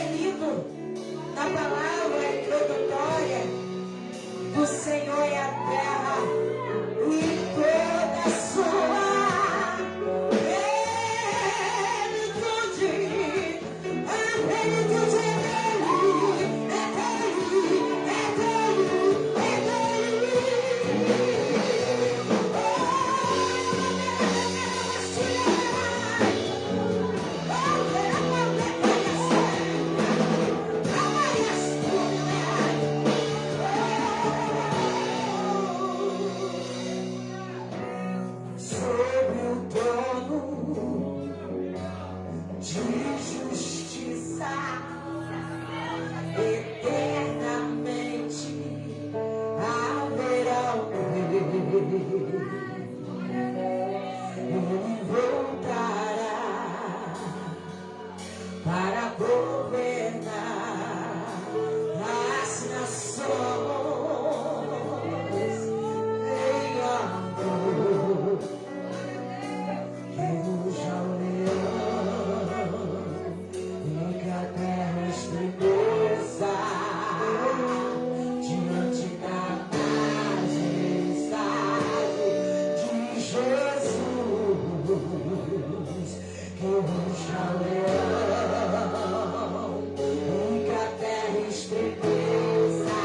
foi lido na palavra introdutória, do Senhor é a terra e toda a sua plenitude. A plenitude é dele, é dele, é dele, é dele. Sobre o trono de justiça, eternamente haverá um rei. Ele voltará para governar as nações em amor. Que ruja o leão e que a terra estremeça diante da majestade de Jesus. Que ruja o leão e que a terra estremeça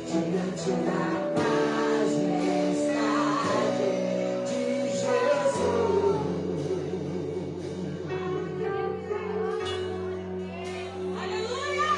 diante da majestade de Jesus. Aleluia!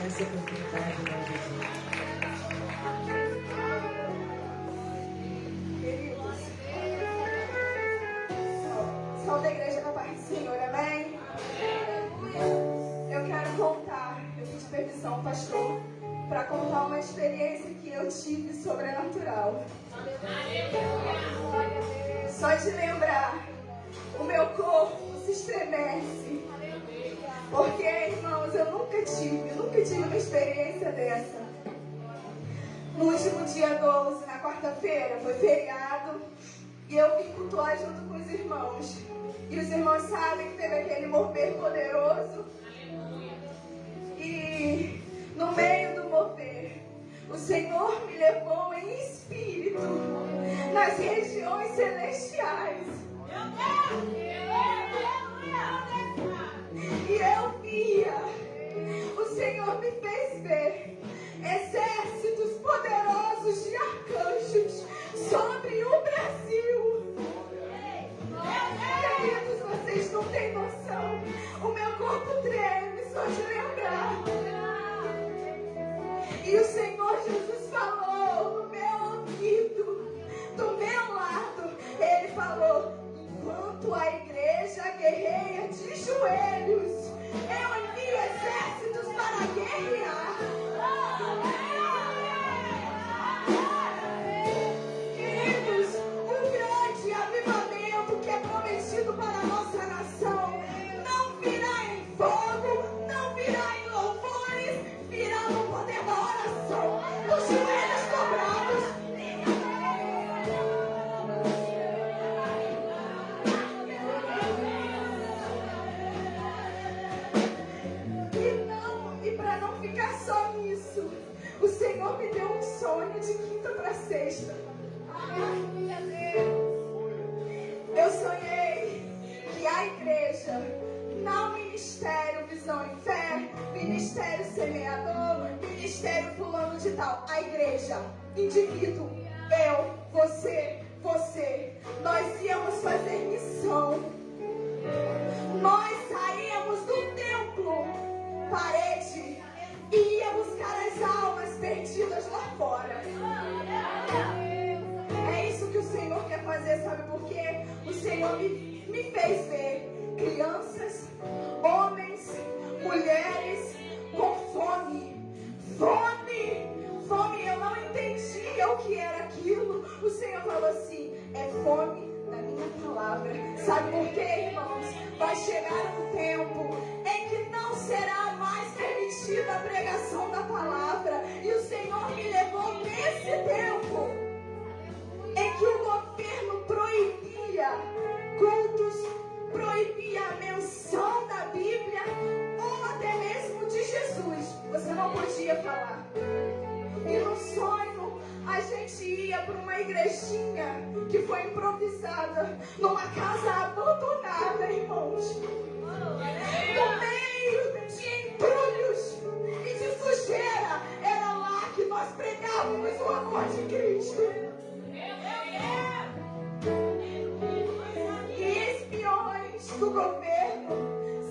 essa oportunidade, meu Jesus. Queridos, são da igreja da paz do Senhor, amém? Eu quero contar, eu pedi permissão ao pastor para contar uma experiência que eu tive sobrenatural. Só de lembrar, o meu corpo se estremece. Porque, irmãos, eu nunca tive uma experiência dessa. No último dia 12, na quarta-feira, foi feriado, e eu vim cultuar junto com os irmãos. E os irmãos sabem que teve aquele mover poderoso. E no meio do mover, o Senhor me levou em espírito nas regiões celestiais. E eu via, o Senhor me fez ver exércitos poderosos de arcanjos sobre o Brasil. Queridos, vocês não têm noção. O meu corpo treme só de lembrar. E o Senhor Jesus falou no meu ouvido, do meu lado. Ele falou: enquanto a igreja guerreia de joelhos, eu envio exércitos para guerrear. Queridos, o grande avivamento que é prometido para a nossa nação não virá em fogo, não virá em louvores, virá no poder da oração, dos joelhos dobrados. E para não ficar só nisso, o Senhor me deu um sonho de quinta para sexta. Eu sonhei que a igreja, não ministério Visão em Fé, ministério semeador, ministério fulano de tal, a igreja, indivíduo, eu, você, nós íamos fazer missão. Nós saíamos do templo, parede, e ia buscar as almas perdidas lá fora. É isso que o Senhor quer fazer, sabe por quê? O Senhor me fez ver crianças, homens, mulheres com fome. Fome, eu não entendia o que era aquilo. O Senhor falou assim: é fome da minha palavra. Sabe por quê, irmãos? Vai chegar um tempo em que não será mais permitida a pregação da palavra. E o Senhor me levou nesse tempo em que o governo proibia cultos, proibia a menção da Bíblia ou até mesmo de Jesus. Você não podia falar. E no sonho a gente ia para uma igrejinha que foi improvisada numa casa abandonada, irmãos. No meio de entulhos e de sujeira, era lá que nós pregávamos o amor de Cristo. E espiões do governo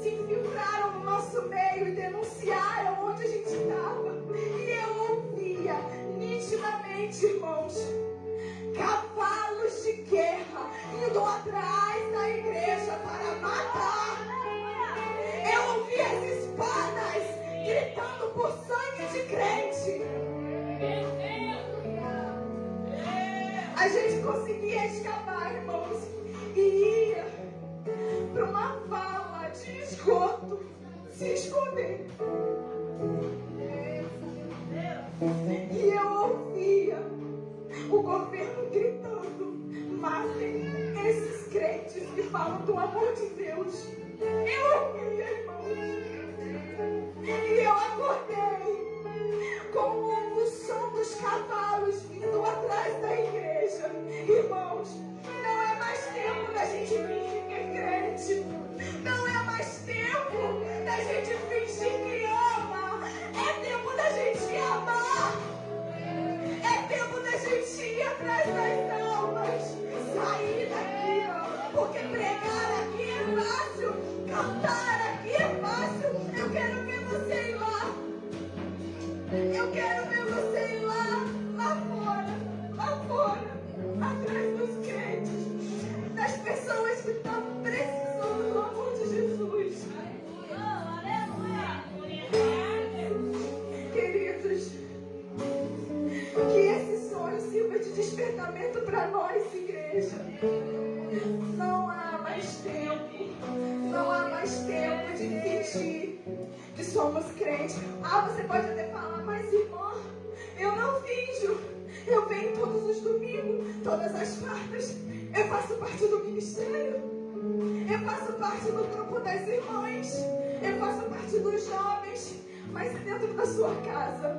se infiltraram no nosso meio e denunciaram onde a gente estava. E eu ouvia nitidamente, irmãos, cavalos de guerra indo atrás da igreja para matar. Eu ouvia as espadas gritando por sangue de crente. A gente conseguia escapar, irmãos, e ia para uma vala de esgoto se esconder. E eu ouvia o governo gritando: matem esses crentes que falam do amor de Deus. Eu ouvia, irmãos. gente fingir que ama. É tempo da gente amar. É tempo da gente ir atrás das almas. Sair daqui, ó. Porque pregar aqui é fácil. Cantar aqui é fácil. Eu quero ver você ir lá. Eu quero ver você ir lá fora, atrás dos crentes, das pessoas que estão precisando do amor de Jesus. Queridos, que esse sonho sirva de despertamento para nós, igreja. Não há mais tempo. Não há mais tempo de fingir que somos crentes. Você pode até falar, mas irmã, eu não finjo. Eu venho todos os domingos, todas as quartas. Eu faço parte do ministério. Eu faço parte do grupo das irmãs. Eu faço parte dos jovens. Mas dentro da sua casa,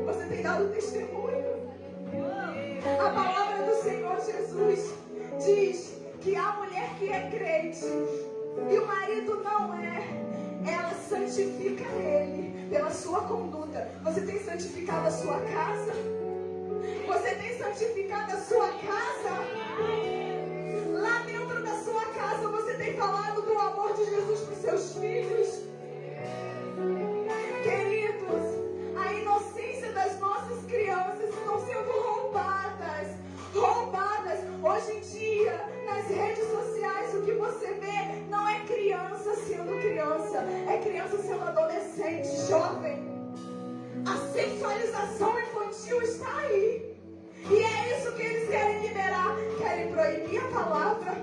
você tem dado testemunho. A palavra do Senhor Jesus diz que a mulher que é crente e o marido não é, ela santifica ele pela sua conduta. Você tem santificado a sua casa? Você tem santificado a sua casa? Lá dentro da sua casa você tem falado do amor de Jesus para os seus filhos? Queridos, a inocência das nossas crianças estão sendo roubadas. Hoje em dia, nas redes sociais, o que você vê não é criança sendo criança, é criança sendo adolescente, jovem. A sexualização infantil está aí. E é isso que eles querem liberar. Querem proibir a palavra,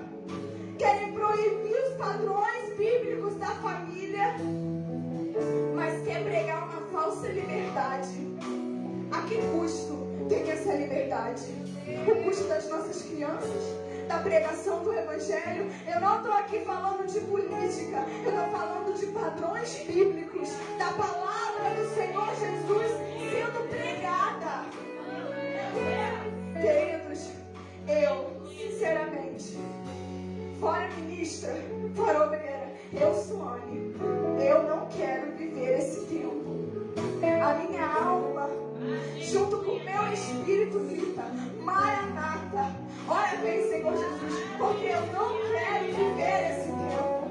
querem proibir os padrões bíblicos da família, mas quer pregar uma falsa liberdade. A que custo tem essa liberdade? O custo das nossas crianças, da pregação do Evangelho. Eu não estou aqui falando de política, eu estou falando de padrões bíblicos, da palavra do Senhor Jesus sendo pregada. Queridos, eu, sinceramente, fora ministra, fora obreira, eu, Suane, eu não quero viver esse tempo. A minha alma, junto com o meu espírito, grita: Maranata, ora vem, Senhor Jesus, porque eu não quero viver esse tempo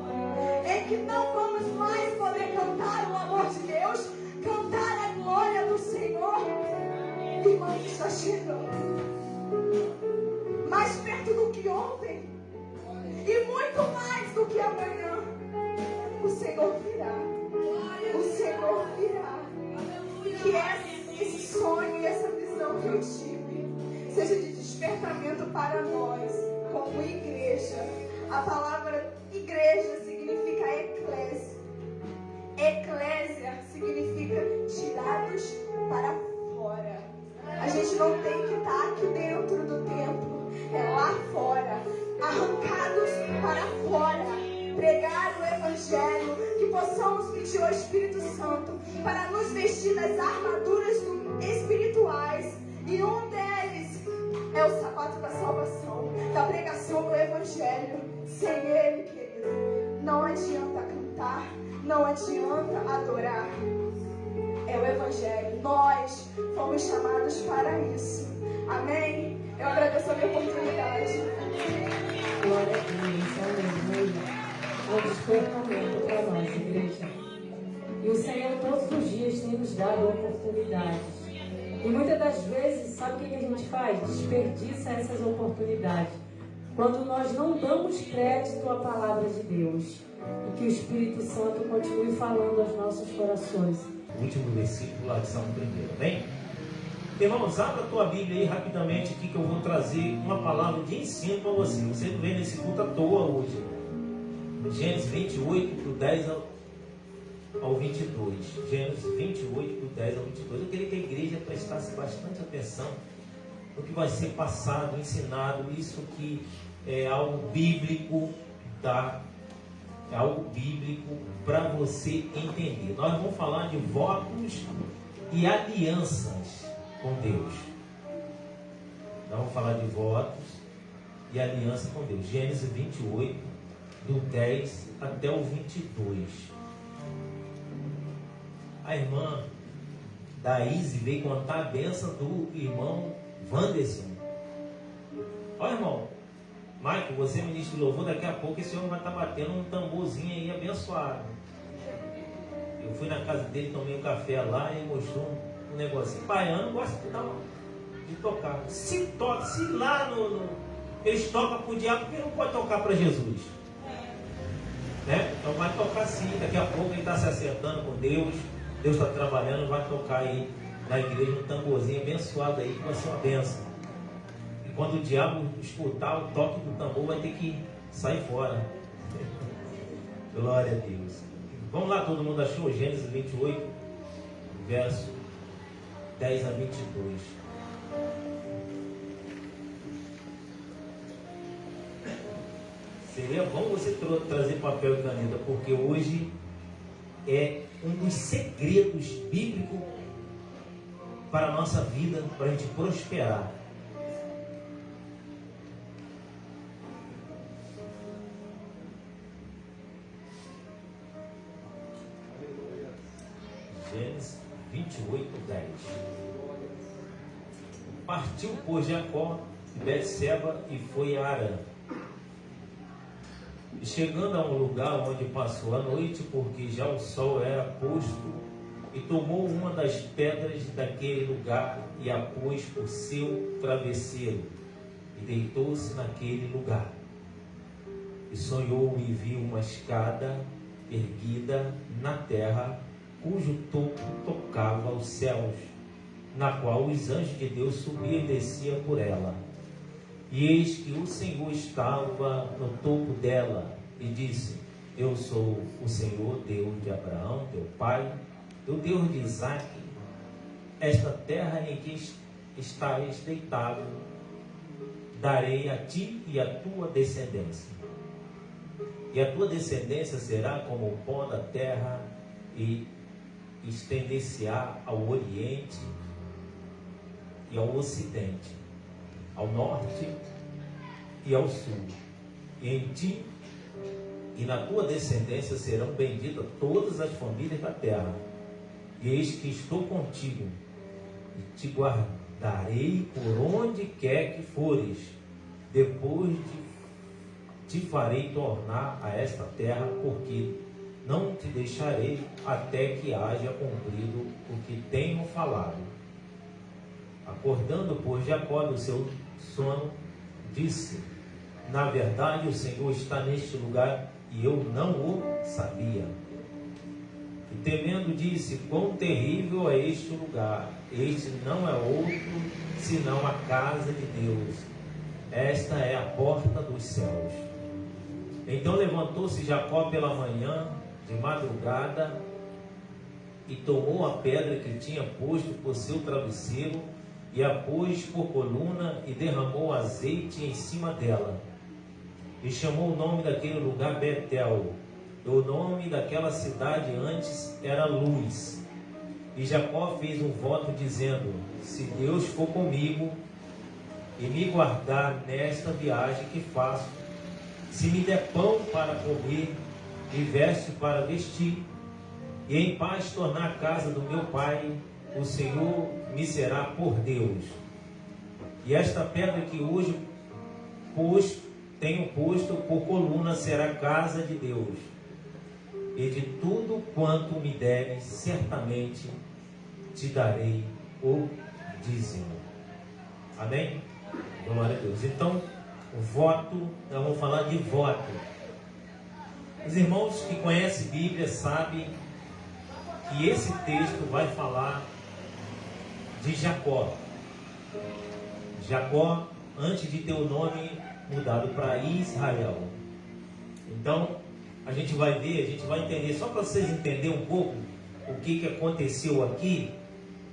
em que não vamos mais poder cantar o amor de Deus, cantar a glória do Senhor. Irmão, está chegando mais perto do que ontem e muito mais do que amanhã. O Senhor virá. O Senhor virá. Que esse sonho e essa visão que eu tive seja de despertamento para nós, como igreja. A palavra igreja significa eclésia. Eclésia significa tirados para fora. A gente não tem que estar aqui dentro do templo, é lá fora, arrancados para fora, pregar o Evangelho, que possamos pedir ao Espírito Santo para nos vestir das armaduras espirituais, e um deles é o sapato da salvação, da pregação do Evangelho. Sem ele, querido, não adianta cantar, não adianta adorar. É o Evangelho. Nós fomos chamados para isso. Amém? Eu agradeço a minha oportunidade. Glória a Deus, aleluia. É um despertamento para nós, igreja. E o Senhor todos os dias tem nos dado oportunidades. E muitas das vezes, sabe o que a gente faz? Desperdiça essas oportunidades. Quando nós não damos crédito à palavra de Deus. E que o Espírito Santo continue falando aos nossos corações. O último versículo lá de Salmo 1, bem? Irmãos, abra a tua Bíblia aí rapidamente aqui, que eu vou trazer uma palavra de ensino para você. Você não vem nesse culto à toa hoje. Gênesis 28, do 10 ao 22. Gênesis 28, do 10 ao 22. Eu queria que a igreja prestasse bastante atenção no que vai ser passado, ensinado. Isso que é algo bíblico, tá? É algo bíblico para você entender. Nós vamos falar de votos e alianças com Deus. Nós vamos falar de votos e aliança com Deus. Gênesis 28, do 10 até o 22. a irmã da Izzy veio contar a bênção do irmão Wanderson. Ó, irmão, Michael, você é ministro de louvor, daqui a pouco esse homem vai estar batendo um tamborzinho aí abençoado. Eu fui na casa dele, tomei um café lá e ele mostrou um negocinho. Baiano gosta de tocar. Se lá eles tocam para o diabo, porque não pode tocar para Jesus. Né? Então vai tocar sim, daqui a pouco ele está se acertando com Deus. Deus está trabalhando, vai tocar aí na igreja um tamborzinho abençoado aí, que vai ser uma benção. E quando o diabo escutar o toque do tambor, vai ter que sair fora. Glória a Deus. Vamos lá, todo mundo achou? Gênesis 28, verso 10 a 22. Seria bom você trazer papel e caneta, porque hoje é um dos segredos bíblicos para a nossa vida, para a gente prosperar. Gênesis 28, 10. Partiu, pois, Jacó de Betseba e foi a Harã. E chegando a um lugar onde passou a noite, porque já o sol era posto, e tomou uma das pedras daquele lugar e a pôs por seu travesseiro, e deitou-se naquele lugar. E sonhou e viu uma escada erguida na terra, cujo topo tocava os céus, na qual os anjos de Deus subiam e desciam por ela. E eis que o Senhor estava no topo dela, e disse: Eu sou o Senhor, Deus de Abraão, teu pai, o Deus de Isaque. Esta terra em que estás deitado, darei a ti e a tua descendência. E a tua descendência será como o pó da terra, e estender-se-á ao oriente e ao ocidente, ao norte e ao sul. E em ti e na tua descendência serão benditas todas as famílias da terra. E eis que estou contigo, e te guardarei por onde quer que fores. Depois te farei tornar a esta terra, porque não te deixarei até que haja cumprido o que tenho falado. Acordando, pois, Jacó do seu sono, disse: Na verdade, o Senhor está neste lugar, e eu não o sabia. E temendo, disse: Quão terrível é este lugar! Este não é outro senão a casa de Deus. Esta é a porta dos céus. Então levantou-se Jacó pela manhã, de madrugada, e tomou a pedra que tinha posto por seu travesseiro, e a pôs por coluna, e derramou azeite em cima dela. E chamou o nome daquele lugar Betel. O nome daquela cidade antes era Luz. E Jacó fez um voto dizendo: Se Deus for comigo e me guardar nesta viagem que faço, se me der pão para comer e veste para vestir, e em paz tornar a casa do meu pai, o Senhor me será por Deus. E esta pedra que hoje tenho posto por coluna será a casa de Deus. E de tudo quanto me deres, certamente te darei o dízimo. Amém? Glória a Deus. Então, o voto, nós vamos falar de voto. Os irmãos que conhecem Bíblia sabem que esse texto vai falar de Jacó. Jacó, antes de ter o nome mudado para Israel. Então, a gente vai ver, a gente vai entender, só para vocês entenderem um pouco o que aconteceu aqui.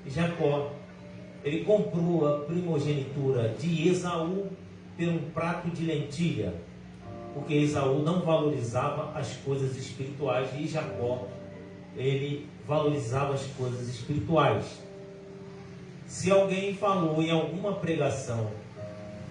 Jacó, ele comprou a primogenitura de Esaú por um prato de lentilha, porque Esaú não valorizava as coisas espirituais e Jacó, ele valorizava as coisas espirituais. Se alguém falou em alguma pregação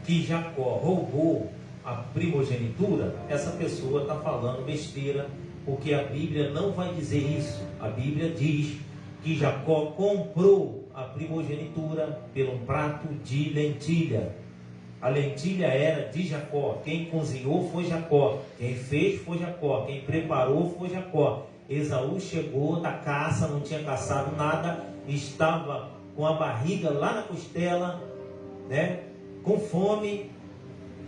que Jacó roubou a primogenitura, essa pessoa está falando besteira, porque a Bíblia não vai dizer isso. A Bíblia diz que Jacó comprou a primogenitura por um prato de lentilha. A lentilha era de Jacó. Quem cozinhou foi Jacó. Quem fez foi Jacó. Quem preparou foi Jacó. Esaú chegou da caça, não tinha caçado nada, estava com a barriga lá na costela, né, com fome,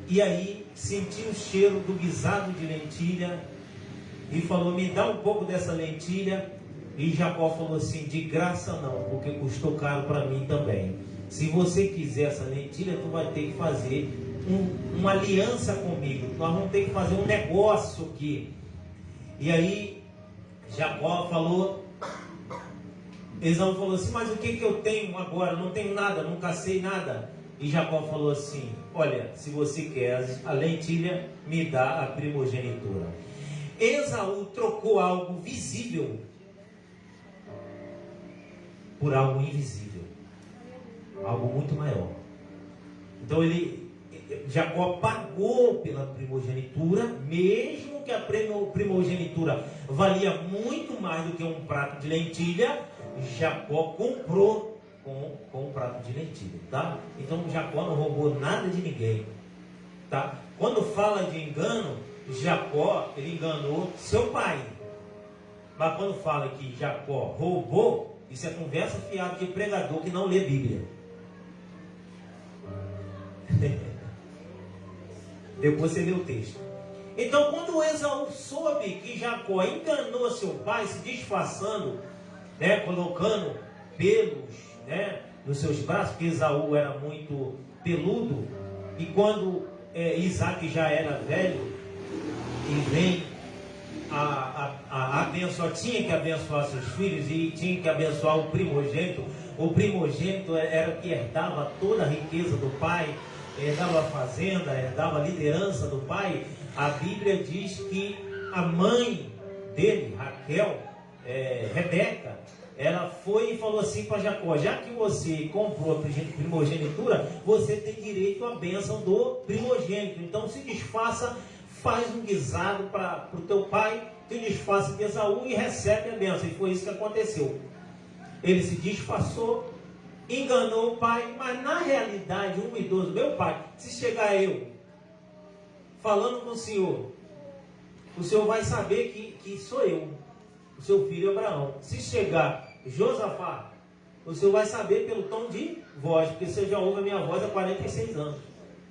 e aí sentiu o cheiro do guisado de lentilha e falou: me dá um pouco dessa lentilha. E Jacó falou assim: de graça não, porque custou caro para mim também. Se você quiser essa lentilha, tu vai ter que fazer uma aliança comigo, nós vamos ter que fazer um negócio aqui. E aí Jacó falou, Esaú falou assim: mas o que eu tenho agora? Não tenho nada, não cacei nada. E Jacó falou assim: olha, se você quer a lentilha, me dá a primogenitura. Esaú trocou algo visível por algo invisível, algo muito maior. Então Jacó pagou pela primogenitura, mesmo que a primogenitura valia muito mais do que um prato de lentilha. Jacó comprou com um prato de lentilha, tá? Então Jacó não roubou nada de ninguém, tá? Quando fala de engano, Jacó, ele enganou seu pai. Mas quando fala que Jacó roubou, isso é conversa fiada de pregador que não lê Bíblia. Depois você lê o texto. Então, quando Esaú soube que Jacó enganou seu pai, se disfarçando, né, colocando pelos, né, nos seus braços, porque Esaú era muito peludo, e quando Isaac já era velho, e vem a abençoar, tinha que abençoar seus filhos e tinha que abençoar o primogênito. O primogênito era o que herdava toda a riqueza do pai, herdava a fazenda, herdava a liderança do pai. A Bíblia diz que a mãe dele, Raquel, Rebeca, ela foi e falou assim para Jacó: já que você comprou a primogenitura, você tem direito à bênção do primogênito. Então se disfarça, faz um guisado para o teu pai, te disfarça de Esaú e recebe a bênção. E foi isso que aconteceu. Ele se disfarçou, enganou o pai, mas na realidade, um idoso, meu pai, se chegar eu falando com o senhor vai saber que sou eu, o seu filho Abraão. Se chegar Josafá, o senhor vai saber pelo tom de voz, porque você já ouve a minha voz há 46 anos,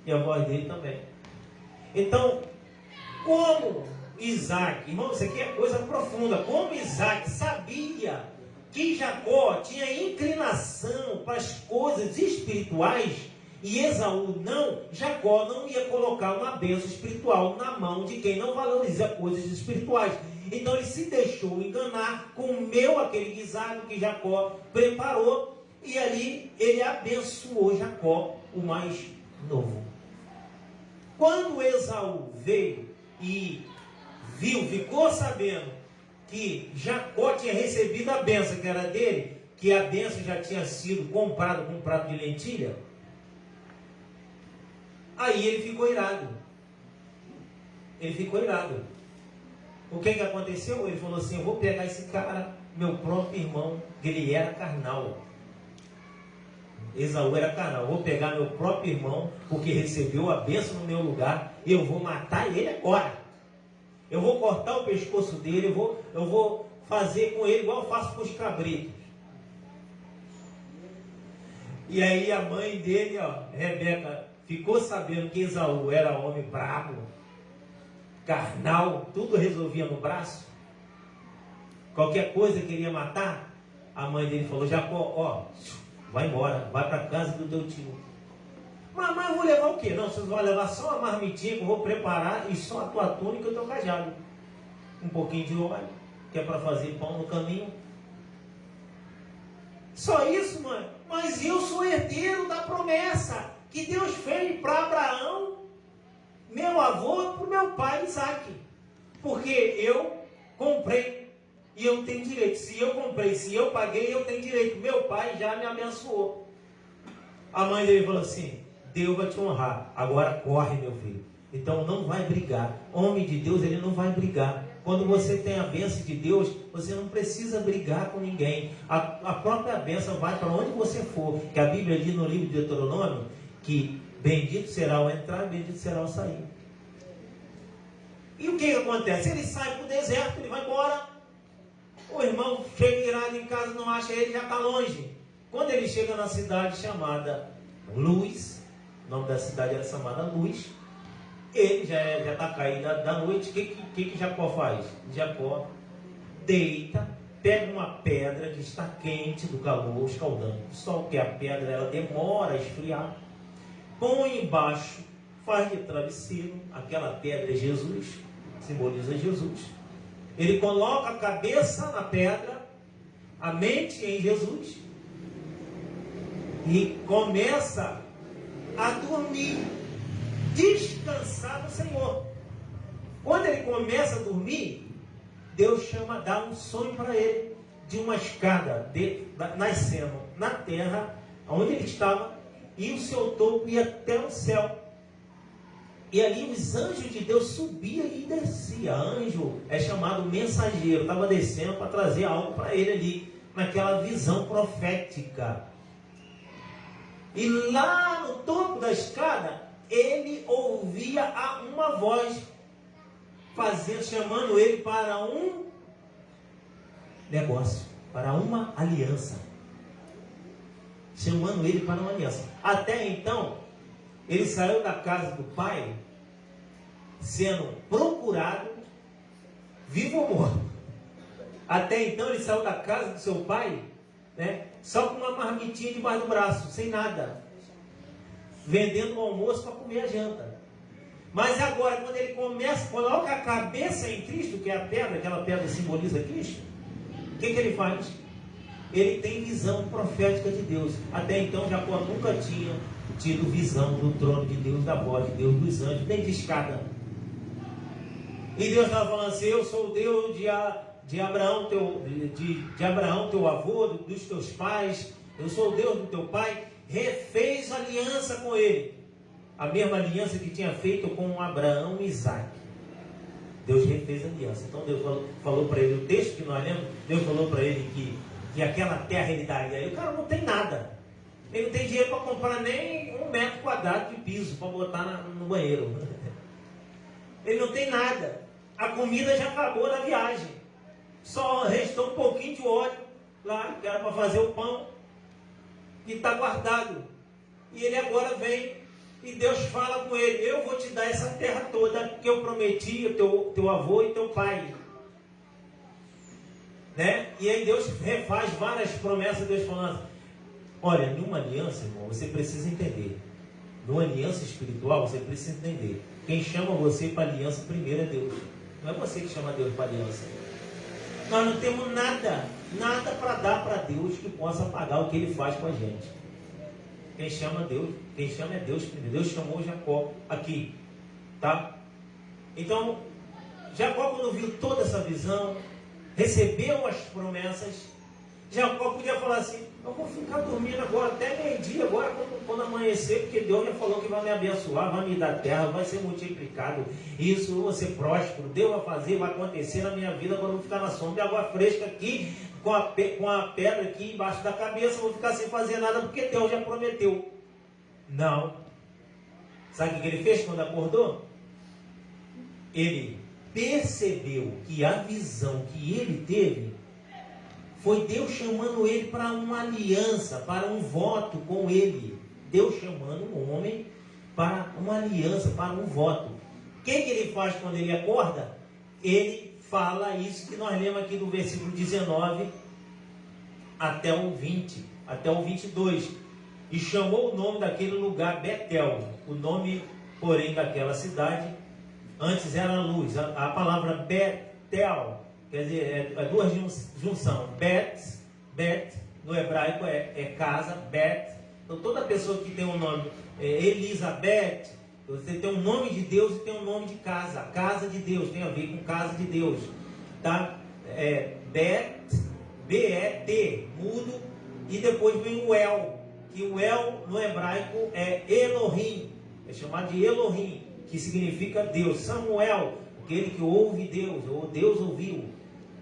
e a voz dele também. Então, como Isaac, irmão, isso aqui é coisa profunda, como Isaac sabia que Jacó tinha inclinação para as coisas espirituais e Esaú não, Jacó não ia colocar uma bênção espiritual na mão de quem não valoriza coisas espirituais. Então ele se deixou enganar, comeu aquele guisado que Jacó preparou, e ali ele abençoou Jacó, o mais novo. Quando Esaú veio e viu, ficou sabendo que Jacó tinha recebido a bênção que era dele, que a bênção já tinha sido comprada com um prato de lentilha, aí ele ficou irado. O que aconteceu? Ele falou assim: eu vou pegar esse cara, meu próprio irmão, que ele era carnal. Esaú era carnal. Eu vou pegar meu próprio irmão, porque recebeu a bênção no meu lugar, e eu vou matar ele agora. Eu vou cortar o pescoço dele, eu vou fazer com ele igual eu faço com os cabritos. E aí a mãe dele, Rebeca, ficou sabendo que Esaú era homem bravo, carnal, tudo resolvia no braço. Qualquer coisa queria matar. A mãe dele falou: Jacó, vai embora, vai para casa do teu tio. Mas eu vou levar o quê? Não, você vai levar só a marmitinha que eu vou preparar, e só a tua túnica e o teu cajado. Um pouquinho de óleo, que é para fazer pão no caminho. Só isso, mãe? Mas eu sou herdeiro da promessa que Deus fez para Abraão, meu avô, para o meu pai Isaac. Porque eu comprei e eu tenho direito. Se eu comprei, se eu paguei, eu tenho direito. Meu pai já me abençoou. A mãe dele falou assim: Deus vai te honrar, agora corre, meu filho. Então não vai brigar. Homem de Deus, ele não vai brigar. Quando você tem a bênção de Deus, você não precisa brigar com ninguém. A própria bênção vai para onde você for. Que a Bíblia diz no livro de Deuteronômio que bendito será o entrar, bendito será o sair. E o que acontece? Ele sai para o deserto, ele vai embora. O irmão chega irado em casa, não acha ele, já está longe. Quando ele chega na cidade chamada Luz, o nome da cidade era chamada Luz, ele já está caído da noite. O que Jacó faz? Jacó deita, pega uma pedra que está quente do calor, escaldando. Só que a pedra ela demora a esfriar. Põe embaixo, faz de travesseiro. Aquela pedra é Jesus, simboliza Jesus. Ele coloca a cabeça na pedra, a mente em Jesus, e começa a dormir, descansar no Senhor. Quando ele começa a dormir, Deus dá um sonho para ele, de uma escada nascendo na terra, onde ele estava, e o seu topo ia até o céu. E ali os anjos de Deus subiam e desciam. Anjo é chamado mensageiro, estava descendo para trazer algo para ele ali, naquela visão profética. E lá no topo da escada, ele ouvia uma voz, chamando ele para um negócio, para uma aliança. Chamando ele para uma aliança. Até então, ele saiu da casa do pai, sendo procurado, vivo ou morto. Até então, ele saiu da casa do seu pai, né, só com uma marmitinha debaixo do braço, sem nada, vendendo o almoço para comer a janta. Mas agora, quando ele coloca a cabeça em Cristo, que é a pedra, aquela pedra simboliza Cristo, o que ele faz? Ele tem visão profética de Deus. Até então, Jacó nunca tinha tido visão do trono de Deus, da voz de Deus, dos anjos, nem de escada. E Deus estava falando assim: eu sou o Deus de Abraão, teu avô, dos teus pais, eu sou o Deus do teu pai. Refez aliança com ele, a mesma aliança que tinha feito com Abraão e Isaac. Deus refez aliança. Então Deus falou para ele, o texto que nós lemos, Deus falou para ele que aquela terra ele daria. E o cara não tem nada, ele não tem dinheiro para comprar nem 1 metro quadrado de piso para botar no banheiro. Ele não tem nada, a comida já acabou na viagem, só restou um pouquinho de óleo lá, que era para fazer o pão, e está guardado. E ele agora vem e Deus fala com ele: eu vou te dar essa terra toda que eu prometi ao teu avô e teu pai, né? E aí Deus refaz várias promessas. Deus falando: olha, numa aliança, irmão, você precisa entender, numa aliança espiritual você precisa entender, quem chama você para aliança primeiro é Deus, não é você que chama Deus para aliança. Nós não temos nada para dar para Deus que possa pagar o que Ele faz com a gente. Quem chama é Deus primeiro. Deus chamou Jacó aqui, tá? Então, Jacó, quando viu toda essa visão, recebeu as promessas, Jacó podia falar assim: eu vou ficar dormindo agora até meio-dia, agora quando amanhecer, porque Deus já falou que vai me abençoar, vai me dar terra, vai ser multiplicado, isso, eu vou ser próspero, Deus vai fazer, vai acontecer na minha vida. Agora eu vou ficar na sombra, água fresca aqui, com a pedra aqui embaixo da cabeça, eu vou ficar sem fazer nada, porque Deus já prometeu. Não. Sabe o que ele fez quando acordou? Ele percebeu que a visão que ele teve foi Deus chamando ele para uma aliança, para um voto com ele. Deus chamando um homem para uma aliança, para um voto. O que ele faz quando ele acorda? Ele fala isso que nós lemos aqui do versículo 19 até o 20, até o 22. E chamou o nome daquele lugar Betel. O nome, porém, daquela cidade antes era Luz. A palavra Betel, quer dizer, é duas junção. Bet, no hebraico é casa, Bet. Então toda pessoa que tem um nome, Elizabeth, você tem um nome de Deus e tem um nome de casa. Casa de Deus, tem a ver com casa de Deus. Tá? Bet, B-E-T, mudo, e depois vem o El, que o El no hebraico é Elohim, é chamado de Elohim, que significa Deus. Samuel, aquele que ouve Deus, ou Deus ouviu,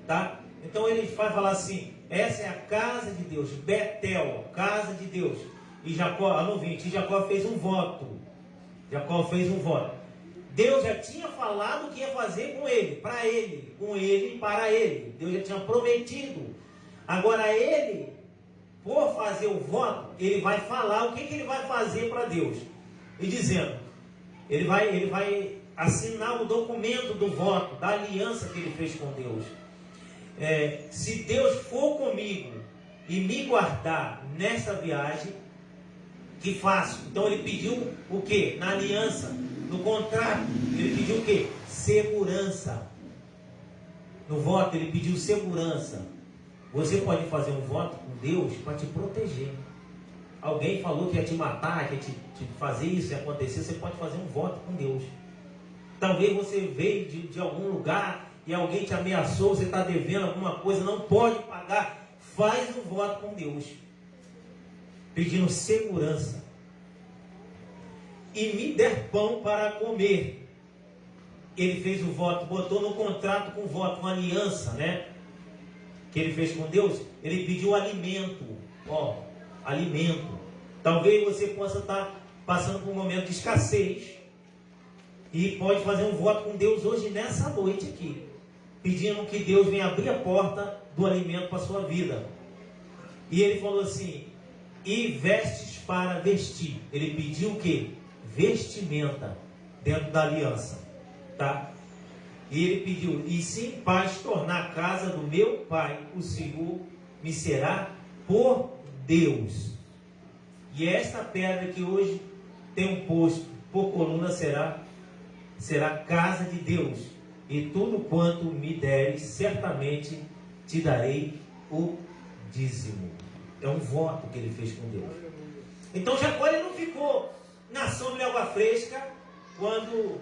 tá? Então ele vai falar assim, essa é a casa de Deus, Betel, casa de Deus. E Jacó, no 20, e Jacó fez um voto. Jacó fez um voto. Deus já tinha falado o que ia fazer com ele, para ele, com ele e para ele. Deus já tinha prometido. Agora ele, por fazer o voto, ele vai falar o que ele vai fazer para Deus. E dizendo, ele vai assinar o documento do voto, da aliança que ele fez com Deus. Se Deus for comigo e me guardar nessa viagem, que faço? Então ele pediu o que? Na aliança, no contrato, ele pediu o que? Segurança. No voto ele pediu segurança. Você pode fazer um voto com Deus para te proteger. Alguém falou que ia te matar, que ia te fazer isso, ia acontecer, você pode fazer um voto com Deus. Talvez você veio de algum lugar e alguém te ameaçou, você está devendo alguma coisa, não pode pagar. Faz um voto com Deus, pedindo segurança. E me der pão para comer. Ele fez o voto, botou no contrato com o voto, uma aliança, né? Que ele fez com Deus. Ele pediu alimento, alimento. Talvez você possa estar passando por um momento de escassez e pode fazer um voto com Deus hoje, nessa noite aqui, pedindo que Deus venha abrir a porta do alimento para a sua vida. E ele falou assim, e vestes para vestir. Ele pediu o quê? Vestimenta dentro da aliança, tá? E ele pediu, e se em paz tornar a casa do meu pai, o Senhor me será por Deus. E esta pedra que hoje tem um posto por coluna será casa de Deus. E tudo quanto me deres, certamente te darei o dízimo. É um voto que ele fez com Deus. Então Jacó ele não ficou na sombra de água fresca quando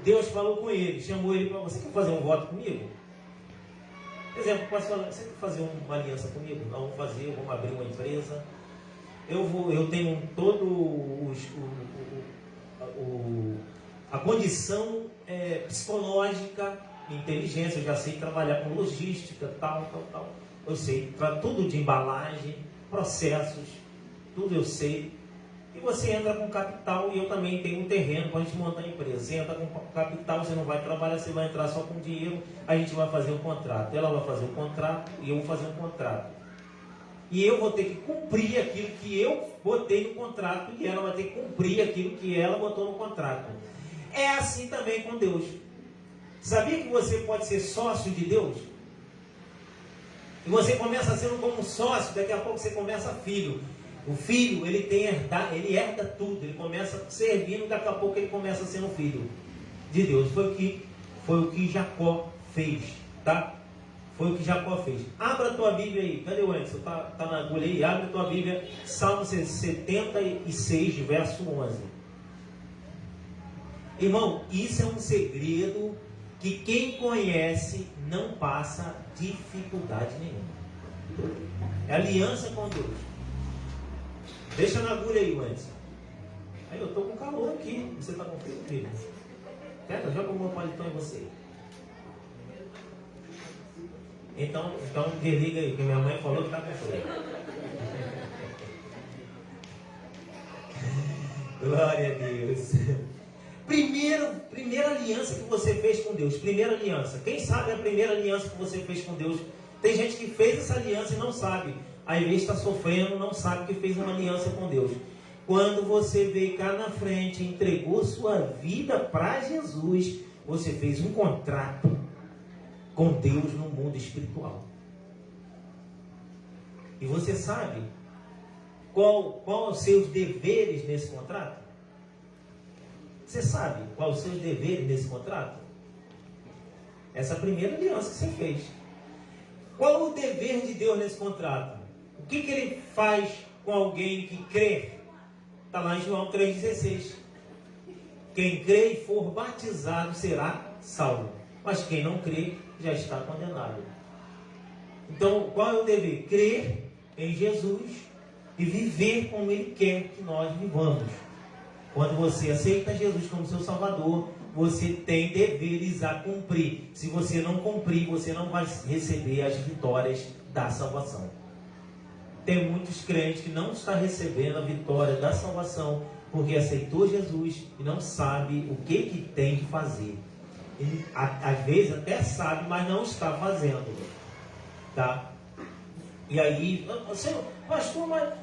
Deus falou com ele, chamou ele para você quer fazer um voto comigo? Por exemplo, posso falar, você quer fazer uma aliança comigo? Não, vamos fazer, vamos abrir uma empresa. Eu tenho todo a condição psicológica, inteligência, eu já sei trabalhar com logística, tal. Eu sei tudo de embalagem, processos, tudo eu sei. E você entra com capital, e eu também tenho um terreno para a gente montar a empresa. Você entra com capital, você não vai trabalhar, você vai entrar só com dinheiro, a gente vai fazer um contrato. Ela vai fazer um contrato e eu vou fazer um contrato. E eu vou ter que cumprir aquilo que eu botei no contrato, e ela vai ter que cumprir aquilo que ela botou no contrato. É assim também com Deus. Sabia que você pode ser sócio de Deus? E você começa sendo como sócio, daqui a pouco você começa filho. O filho, ele herda tudo, ele começa servindo, daqui a pouco ele começa sendo filho de Deus. Foi o que Jacó fez, tá? Foi o que Jacó fez. Abra a tua Bíblia aí. Cadê o Anderson? Tá na agulha aí? Abre a tua Bíblia. Salmo 76, verso 11. Irmão, isso é um segredo que quem conhece não passa dificuldade nenhuma. É aliança com Deus. Deixa na agulha aí, Anderson. Aí eu estou com calor aqui. Você está com frio, filho? Tenta, joga o meu paletó em você. Então desliga aí, que minha mãe falou que está com frio. Glória a Deus. Primeira aliança que você fez com Deus. Primeira aliança. Quem sabe a primeira aliança que você fez com Deus? Tem gente que fez essa aliança e não sabe. Às vezes está sofrendo, não sabe que fez uma aliança com Deus. Quando você veio cá na frente, entregou sua vida para Jesus, você fez um contrato com Deus no mundo espiritual. E você sabe qual os seus deveres nesse contrato? Você sabe quais os seus deveres nesse contrato? Essa primeira aliança que você fez. Qual o dever de Deus nesse contrato? O que ele faz com alguém que crê? Está lá em João 3,16. Quem crê e for batizado será salvo. Mas quem não crê já está condenado. Então, qual é o dever? Crer em Jesus e viver como Ele quer que nós vivamos. Quando você aceita Jesus como seu Salvador, você tem deveres a cumprir. Se você não cumprir, você não vai receber as vitórias da salvação. Tem muitos crentes que não estão recebendo a vitória da salvação porque aceitou Jesus e não sabe o que tem que fazer. E, às vezes até sabe, mas não está fazendo. Tá? E aí, pastor, mas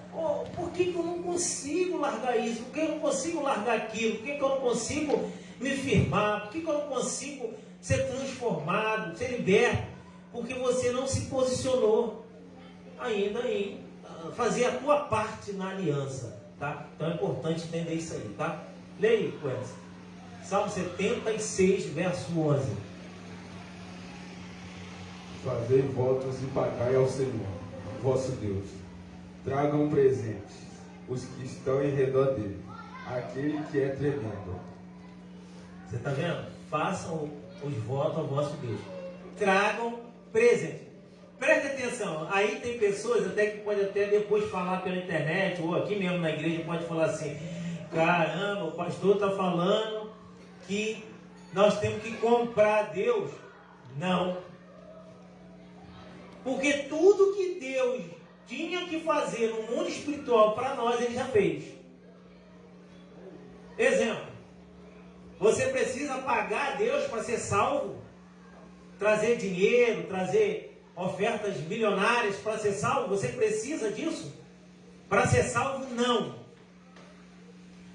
por que eu não consigo largar isso? Por que eu não consigo largar aquilo? Por que eu não consigo me firmar? Por que eu não consigo ser transformado, ser liberto? Porque você não se posicionou ainda em fazer a tua parte na aliança, tá? Então é importante entender isso aí, tá? Leia aí, Coelho. Salmo 76, verso 11. Fazei votos e pagai ao Senhor, vosso Deus. Tragam presentes os que estão em redor dele, aquele que é tremendo. Você está vendo? Façam os votos ao vosso Deus. Tragam presentes. Preste atenção, aí tem pessoas até que pode até depois falar pela internet, ou aqui mesmo na igreja, pode falar assim: caramba, o pastor está falando que nós temos que comprar a Deus. Não. Porque tudo que Deus tinha que fazer no mundo espiritual para nós, Ele já fez. Exemplo, você precisa pagar a Deus para ser salvo? Trazer dinheiro, trazer ofertas milionárias para ser salvo? Você precisa disso? Para ser salvo, não.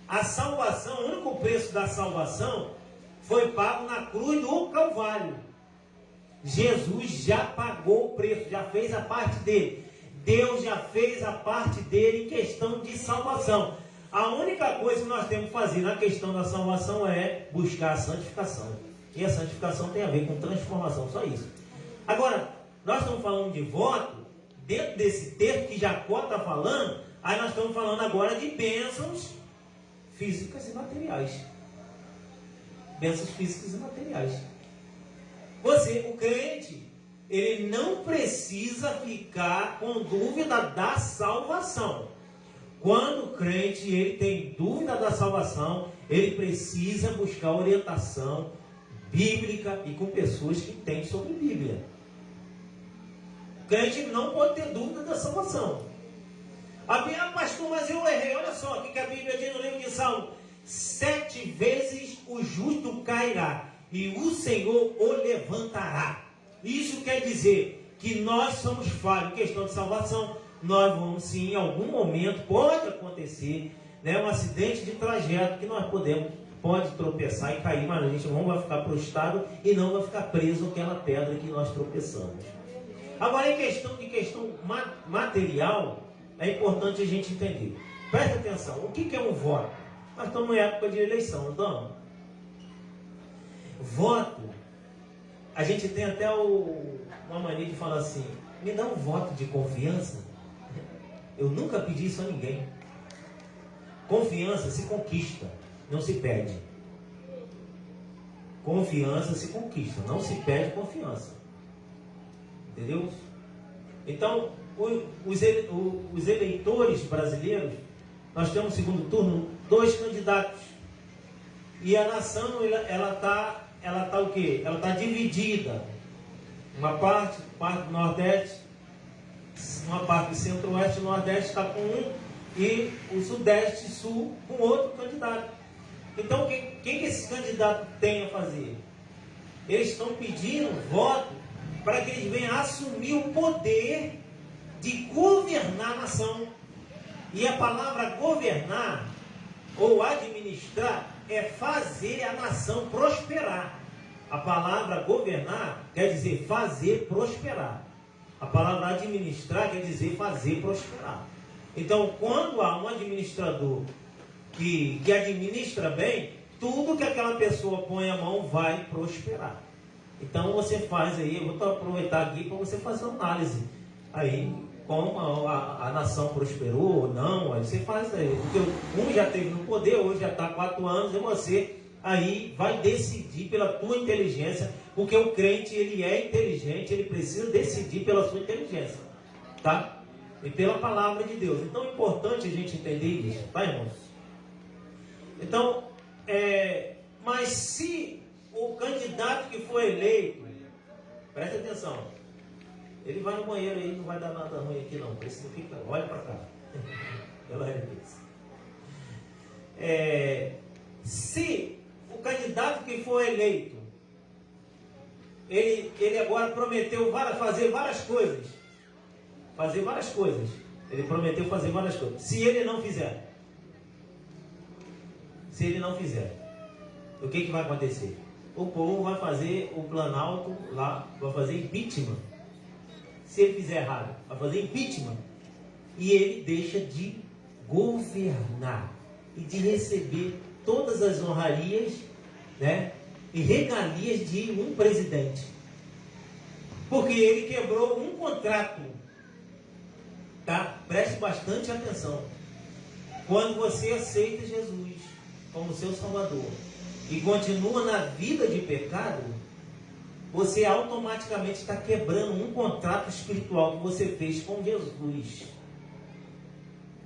A salvação, o único preço da salvação foi pago na cruz do Calvário. Jesus já pagou o preço, já fez a parte dele. Deus já fez a parte dele em questão de salvação. A única coisa que nós temos que fazer na questão da salvação é buscar a santificação. E a santificação tem a ver com transformação, só isso. Agora, nós estamos falando de voto, dentro desse texto que Jacó está falando, aí nós estamos falando agora de bênçãos físicas e materiais. Bênçãos físicas e materiais. Você, o crente, ele não precisa ficar com dúvida da salvação. Quando o crente ele tem dúvida da salvação, ele precisa buscar orientação bíblica e com pessoas que entendem sobre Bíblia. O crente não pode ter dúvida da salvação. Pastor, mas eu errei. Olha só o que a Bíblia diz no livro de Salmo: 7 vezes o justo cairá e o Senhor o levantará. Isso quer dizer que nós somos falhos em questão de salvação. Nós vamos sim, em algum momento, pode acontecer, né, um acidente de trajeto que nós pode tropeçar e cair, mas a gente não vai ficar prostrado e não vai ficar preso àquela pedra que nós tropeçamos. Agora, em questão material, é importante a gente entender. Presta atenção, o que é um voto? Nós estamos em época de eleição, não estamos? Voto, a gente tem até uma mania de falar assim: me dá um voto de confiança. Eu nunca pedi isso a ninguém. Confiança se conquista, não se pede. Confiança se conquista, não se pede confiança. Entendeu? Então, os eleitores brasileiros, nós temos no segundo turno 2 candidatos. E a nação, ela tá o quê? Ela está dividida. Uma parte do Nordeste, uma parte do Centro-Oeste e Nordeste está com um, e o Sudeste e Sul com outro candidato. Então, o que esse candidato tem a fazer? Eles estão pedindo voto para que eles venham assumir o poder de governar a nação. E a palavra governar ou administrar é fazer a nação prosperar. A palavra governar quer dizer fazer prosperar. A palavra administrar quer dizer fazer prosperar. Então, quando há um administrador que administra bem, tudo que aquela pessoa põe a mão vai prosperar. Então, você faz aí, eu vou aproveitar aqui para você fazer uma análise aí, como a nação prosperou ou não. Aí você faz aí, porque um já esteve no poder, hoje já está há 4 anos, e você aí vai decidir pela tua inteligência, porque o crente, ele é inteligente, ele precisa decidir pela sua inteligência, tá? E pela palavra de Deus. Então é importante a gente entender isso, tá, irmãos? Então, Mas se o candidato que foi eleito, presta atenção, ele vai no banheiro aí, não vai dar nada ruim aqui não, precisa ficar, olha para cá. Glória a Deus. Se o candidato que foi eleito, ele agora prometeu fazer várias coisas. Ele prometeu fazer várias coisas. Se ele não fizer, o que vai acontecer? O povo vai fazer o Planalto lá, vai fazer impeachment. Se ele fizer errado, vai fazer impeachment. E ele deixa de governar e de receber todas as honrarias, né, e regalias de um presidente. Porque ele quebrou um contrato. Tá? Preste bastante atenção. Quando você aceita Jesus como seu Salvador e continua na vida de pecado, você automaticamente está quebrando um contrato espiritual que você fez com Jesus.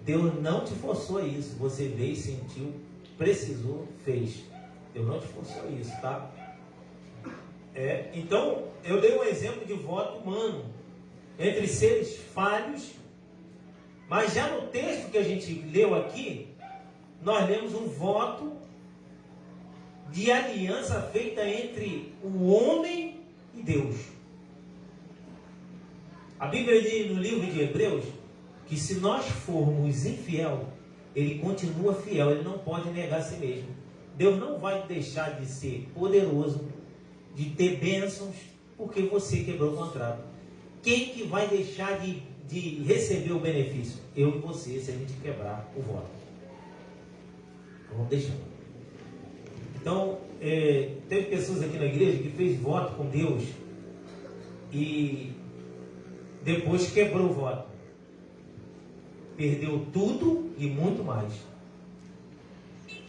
Deus não te forçou a isso. Você veio, sentiu, precisou, fez. Deus não te forçou a isso, tá? Então, eu dei um exemplo de voto humano entre seres falhos, mas já no texto que a gente leu aqui, nós lemos um voto de aliança feita entre o homem e Deus. A Bíblia diz no livro de Hebreus que se nós formos infiel, ele continua fiel, ele não pode negar a si mesmo. Deus não vai deixar de ser poderoso, de ter bênçãos, porque você quebrou o contrato. Quem que vai deixar de receber o benefício? Eu e você, se a gente quebrar o voto. Vamos deixar. Então, teve pessoas aqui na igreja que fez voto com Deus e depois quebrou o voto. Perdeu tudo e muito mais.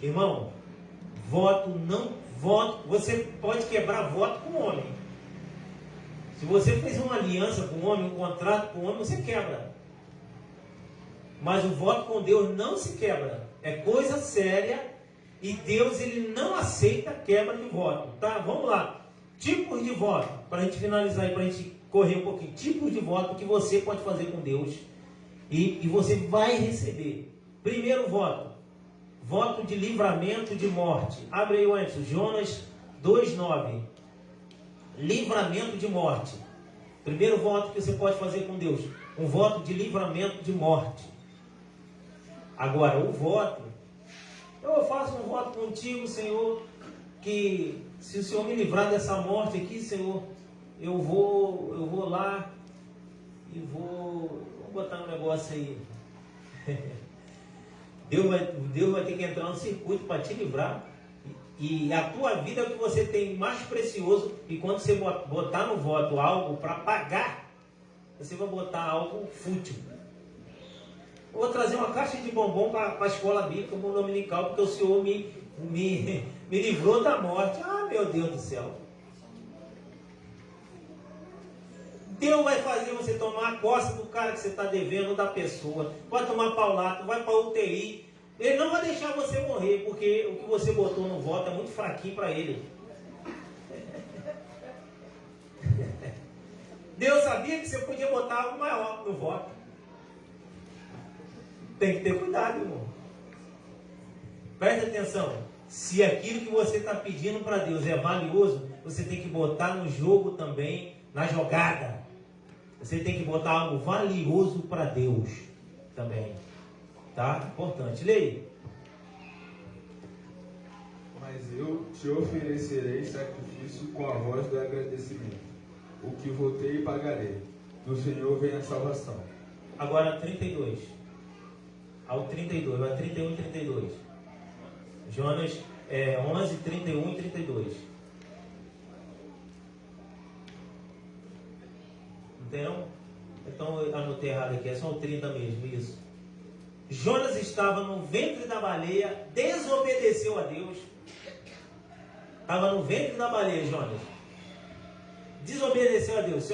Irmão, você pode quebrar voto com o homem. Se você fez uma aliança com o homem, um contrato com o homem, você quebra. Mas o voto com Deus não se quebra. É coisa séria e Deus ele não aceita quebra de voto. Tá? Vamos lá. Tipos de voto, para a gente finalizar e para a gente correr um pouquinho. Tipos de voto que você pode fazer com Deus e você vai receber. Primeiro voto. Voto de livramento de morte. Abre aí o Anderson. Jonas 2,9. Livramento de morte. Primeiro voto que você pode fazer com Deus. Um voto de livramento de morte. Agora, o voto. Eu faço um voto contigo, Senhor, que se o Senhor me livrar dessa morte aqui, Senhor, eu vou lá e vou botar um negócio aí. Deus vai ter que entrar no circuito para te livrar. E a tua vida é o que você tem mais precioso. E quando você botar no voto algo para pagar, você vai botar algo fútil. Eu vou trazer uma caixa de bombom para a escola bíblica, para o dominical, porque o Senhor me livrou da morte. Ah, meu Deus do céu. Deus vai fazer você tomar a costa do cara que você está devendo, da pessoa. Vai tomar paulato, vai para UTI. Ele não vai deixar você morrer, porque o que você botou no voto é muito fraquinho para ele. Deus sabia que você podia botar algo maior no voto. Tem que ter cuidado, irmão. Presta atenção. Se aquilo que você está pedindo para Deus é valioso, você tem que botar no jogo também, na jogada. Você tem que botar algo valioso para Deus também. Tá? Importante. Leia. Mas eu te oferecerei sacrifício com a voz do agradecimento. O que votei e pagarei. Do Senhor vem a salvação. Agora 32. Ao 32. Vai 31 e 32. Jonas 11, 31 e 32. Não tem não? Então eu anotei errado aqui. É só o 30 mesmo. Isso. Jonas estava no ventre da baleia, desobedeceu a Deus. Estava no ventre da baleia, Jonas. Desobedeceu a Deus.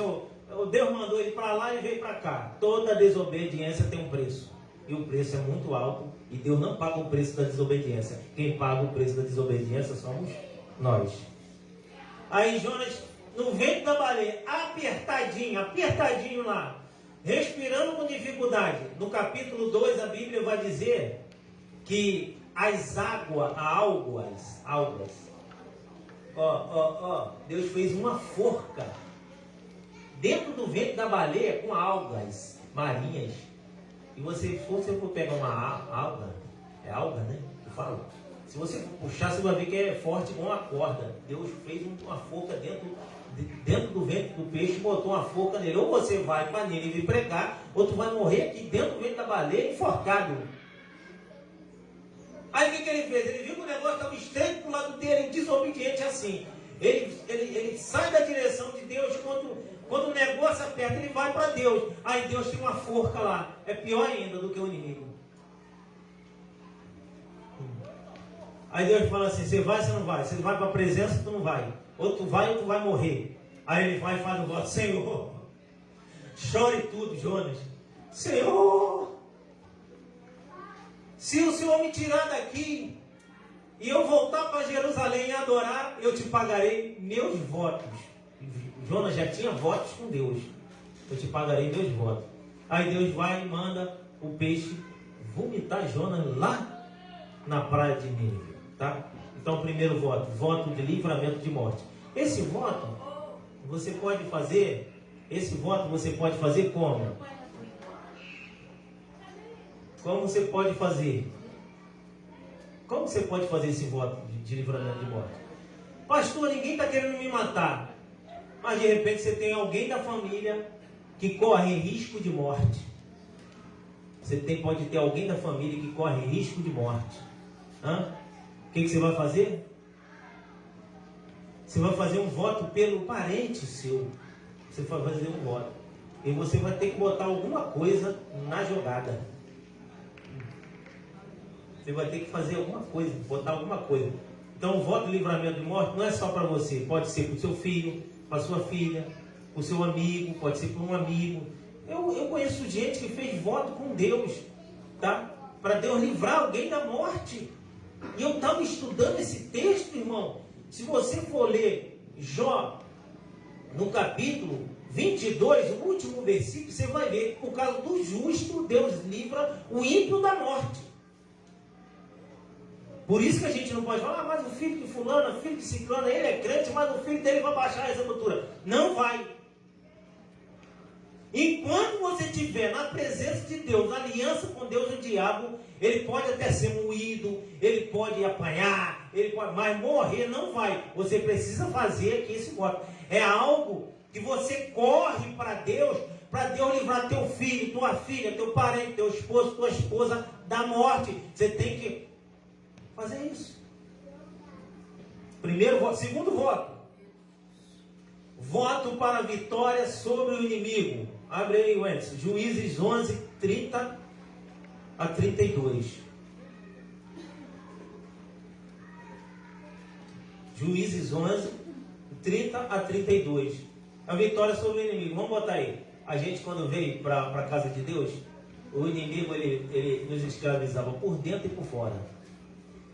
Deus mandou ele para lá e veio para cá. Toda desobediência tem um preço. e o preço é muito alto, e Deus não paga o preço da desobediência. Quem paga o preço da desobediência somos nós. Aí Jonas, no ventre da baleia, apertadinho lá, respirando com dificuldade. No capítulo 2 a Bíblia vai dizer que as algas, Deus fez uma forca dentro do ventre da baleia com algas marinhas. E se você for pegar uma alga, é alga, né? Eu falo. Se você for puxar, você vai ver que é forte igual uma corda. Deus fez uma forca dentro do ventre do peixe, botou uma forca nele. Ou você vai para Nínive pregar, ou tu vai morrer aqui dentro do ventre da baleia, enforcado. Aí o que ele fez? Ele viu que o negócio estava estreito para o lado dele, desobediente assim. Ele sai da direção de Deus quando o negócio aperta, ele vai para Deus. Aí Deus tem uma forca lá. É pior ainda do que o inimigo. Aí Deus fala assim, você vai ou você não vai? Você vai para a presença, tu não vai. Ou tu vai morrer. Aí ele vai e faz o voto, Senhor, chore tudo, Jonas. Senhor, se o Senhor me tirar daqui e eu voltar para Jerusalém e adorar, eu te pagarei meus votos. Jonas já tinha votos com Deus. Eu te pagarei meus votos. Aí Deus vai e manda o peixe vomitar Jonas lá na praia de Nínive. Tá? Então, primeiro voto de livramento de morte. Esse voto você pode fazer como? Como você pode fazer? Como você pode fazer esse voto de livramento de morte? Pastor, ninguém está querendo me matar. Mas de repente você tem alguém da família que corre risco de morte. Pode ter alguém da família que corre risco de morte. O que você vai fazer? Você vai fazer um voto pelo parente seu. Você vai fazer um voto. E você vai ter que botar alguma coisa na jogada. Você vai ter que fazer alguma coisa, botar alguma coisa. Então o voto de livramento de morte não é só para você. Pode ser para o seu filho, para a sua filha, para o seu amigo, pode ser para um amigo. Eu conheço gente que fez voto com Deus, tá? Para Deus livrar alguém da morte. E eu estava estudando esse texto, irmão. Se você for ler Jó, no capítulo 22, o último versículo, você vai ver que por causa do justo, Deus livra o ímpio da morte. Por isso que a gente não pode falar, mas o filho de fulano, o filho de ciclano, ele é crente, mas o filho dele vai baixar essa cultura. Não vai. Enquanto você estiver na presença de Deus, na aliança com Deus, o diabo, ele pode até ser moído, ele pode apanhar, mas morrer não vai. Você precisa fazer aqui esse voto. É algo que você corre para Deus livrar teu filho, tua filha, teu parente, teu esposo, tua esposa da morte. Você tem que fazer isso. Primeiro voto. Segundo voto. Voto para a vitória sobre o inimigo. Abre aí, Wendel. Juízes 11, 30 a 32. Juízes 11, 30 a 32. A vitória sobre o inimigo. Vamos botar aí. A gente, quando veio para a casa de Deus, o inimigo ele nos escravizava por dentro e por fora.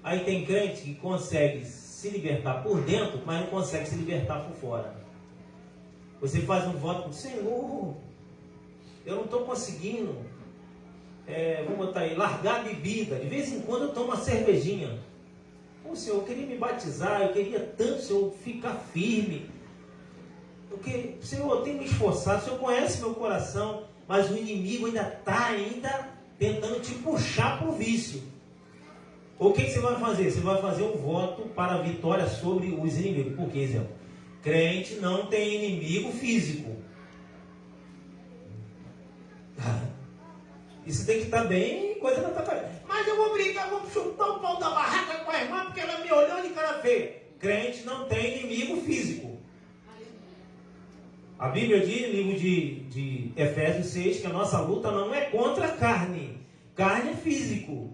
Aí tem crente que consegue se libertar por dentro, mas não consegue se libertar por fora. Você faz um voto, Senhor, eu não estou conseguindo, vamos botar aí, largar a bebida. De vez em quando eu tomo uma cervejinha. Pô, Senhor, eu queria me batizar, eu queria tanto, Senhor, ficar firme. Senhor, eu tenho que me esforçar, o Senhor conhece meu coração, mas o inimigo ainda está tentando te puxar para o vício. O que você vai fazer? Você vai fazer um voto para a vitória sobre os inimigos. Por que, exemplo? Crente não tem inimigo físico. Isso tem que estar bem, coisa na tua cabeça. Mas eu vou brigar, vou chutar o pau da barraca com a irmã porque ela me olhou de cara feia. Crente não tem inimigo físico. A Bíblia diz no livro de Efésios 6 que a nossa luta não é contra a carne. Carne é físico.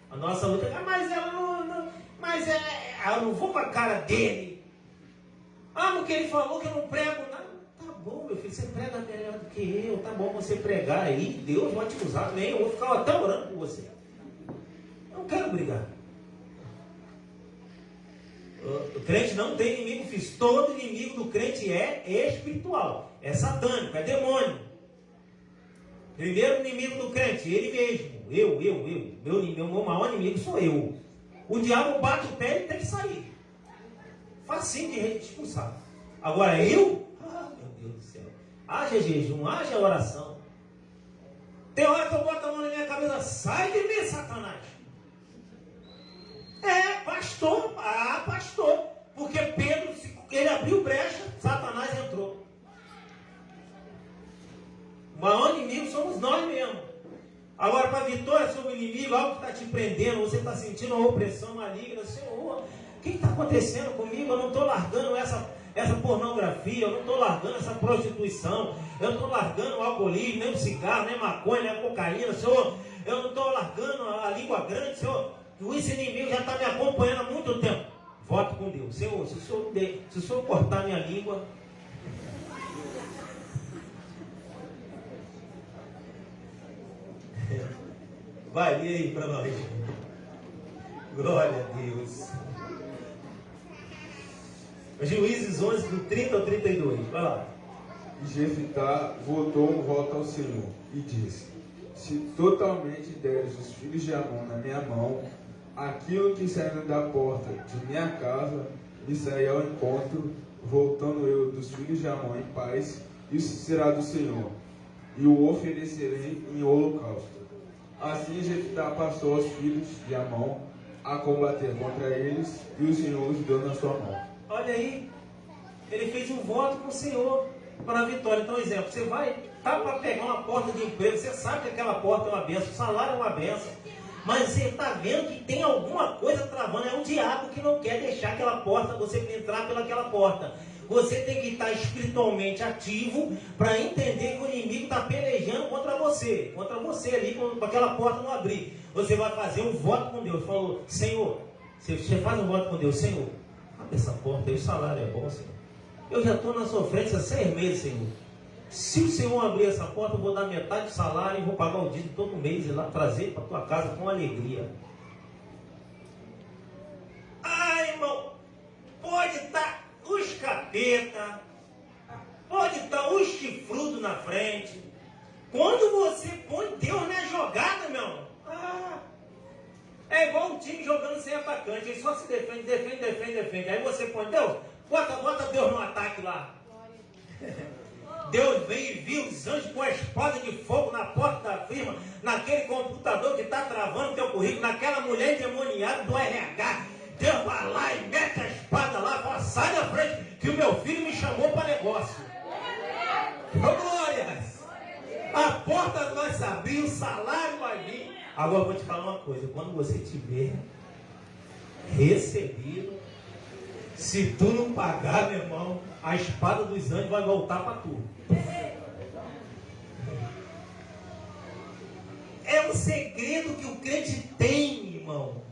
A nossa luta é, mas ela não eu não vou com a cara dele. Porque ele falou que eu não prego nada. Tá bom, meu filho, você prega melhor do que eu, tá bom você pregar aí, Deus vai te usar também, eu vou ficar até orando por você. Eu não quero brigar. O crente não tem inimigo físico, todo inimigo do crente é espiritual, é satânico, é demônio. Primeiro inimigo do crente, ele mesmo, meu maior inimigo sou eu. O diabo bate o pé e ele tem que sair. Facinho de expulsar. Agora eu, meu Deus do céu, haja jejum, haja oração. Tem hora que eu boto a mão na minha cabeça, sai de mim, Satanás. Pastor, pastor, porque Pedro, ele abriu brecha, Satanás entrou. O maior inimigo somos nós mesmos. Agora, para a vitória sobre o inimigo, algo que está te prendendo, você está sentindo uma opressão maligna, Senhor, o que está acontecendo comigo? Eu não estou largando essa pornografia, eu não estou largando essa prostituição, eu não estou largando o alcoolismo, nem o cigarro, nem a maconha, nem a cocaína, Senhor, eu não estou largando a língua grande, Senhor, esse inimigo já está me acompanhando há muito tempo. Voto com Deus, Senhor, se o Senhor cortar minha língua, vai ler aí para nós. Glória a Deus. Juízes 11, do 30 ao 32. Vai lá. E Jefitá votou um voto ao Senhor e disse: se totalmente deres os filhos de Amon na minha mão, aquilo que saindo da porta de minha casa me sairá ao encontro, voltando eu dos filhos de Amon em paz, isso será do Senhor, e o oferecerei em holocausto. Assim Jefitá passou aos filhos de Amon a combater contra eles, e o Senhor os deu na sua mão. Olha aí, ele fez um voto com o Senhor para a vitória. Então, exemplo, você tá para pegar uma porta de emprego, você sabe que aquela porta é uma benção, o salário é uma benção, mas você está vendo que tem alguma coisa travando, é o diabo que não quer deixar aquela porta, você entrar pelaquela porta. Você tem que estar espiritualmente ativo para entender que o inimigo está pelejando contra você ali, para aquela porta não abrir. Você vai fazer um voto com Deus. Falou, Senhor, você faz um voto com Deus, Senhor, abre essa porta, o salário é bom, Senhor. Eu já estou na sofrência há 6 meses, Senhor. Se o Senhor abrir essa porta, eu vou dar metade do salário e vou pagar o dízimo todo mês e lá trazer para a tua casa com alegria. Ai, irmão, pode estar os capeta, pode estar os chifrudos na frente. Quando você põe Deus na jogada, meu irmão, é igual um time jogando sem atacante, ele só se defende. Aí você põe Deus, bota Deus no ataque lá. Deus vem e viu os anjos com a espada de fogo na porta da firma, naquele computador que está travando o teu currículo, naquela mulher endemoniada do RH. Deus vai lá e mete a espada lá, fala, sai da frente, que o meu filho me chamou para negócio. Glórias! A porta vai se abrir, o salário vai vir. Agora eu vou te falar uma coisa, quando você tiver recebido, se tu não pagar, meu irmão, a espada dos anjos vai voltar para tu. É um segredo que o crente tem, irmão.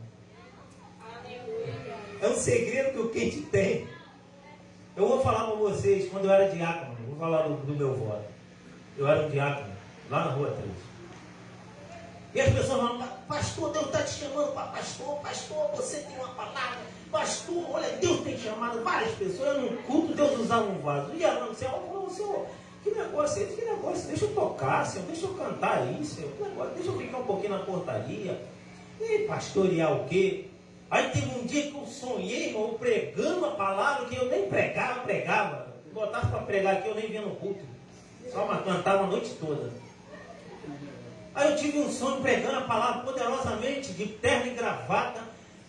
É um segredo que o crente tem. Eu vou falar para vocês, quando eu era diácono, vou falar do meu voto. Eu era um diácono, lá na Rua 3. E as pessoas falam, pastor, Deus está te chamando para pastor, você tem uma palavra, pastor, olha, Deus tem chamado várias pessoas, eu num culto, Deus usava um vaso. E ela não sei, Senhor, que negócio é esse? Deixa eu tocar, Senhor, deixa eu cantar aí, Senhor, deixa eu ficar um pouquinho na portaria. E pastorear o quê? Aí teve um dia que eu sonhei, irmão, pregando a palavra que eu nem pregava. Botasse para pregar aqui, eu nem vinha no culto. Só cantava a noite toda. Aí eu tive um sonho pregando a palavra poderosamente, de terno e gravata,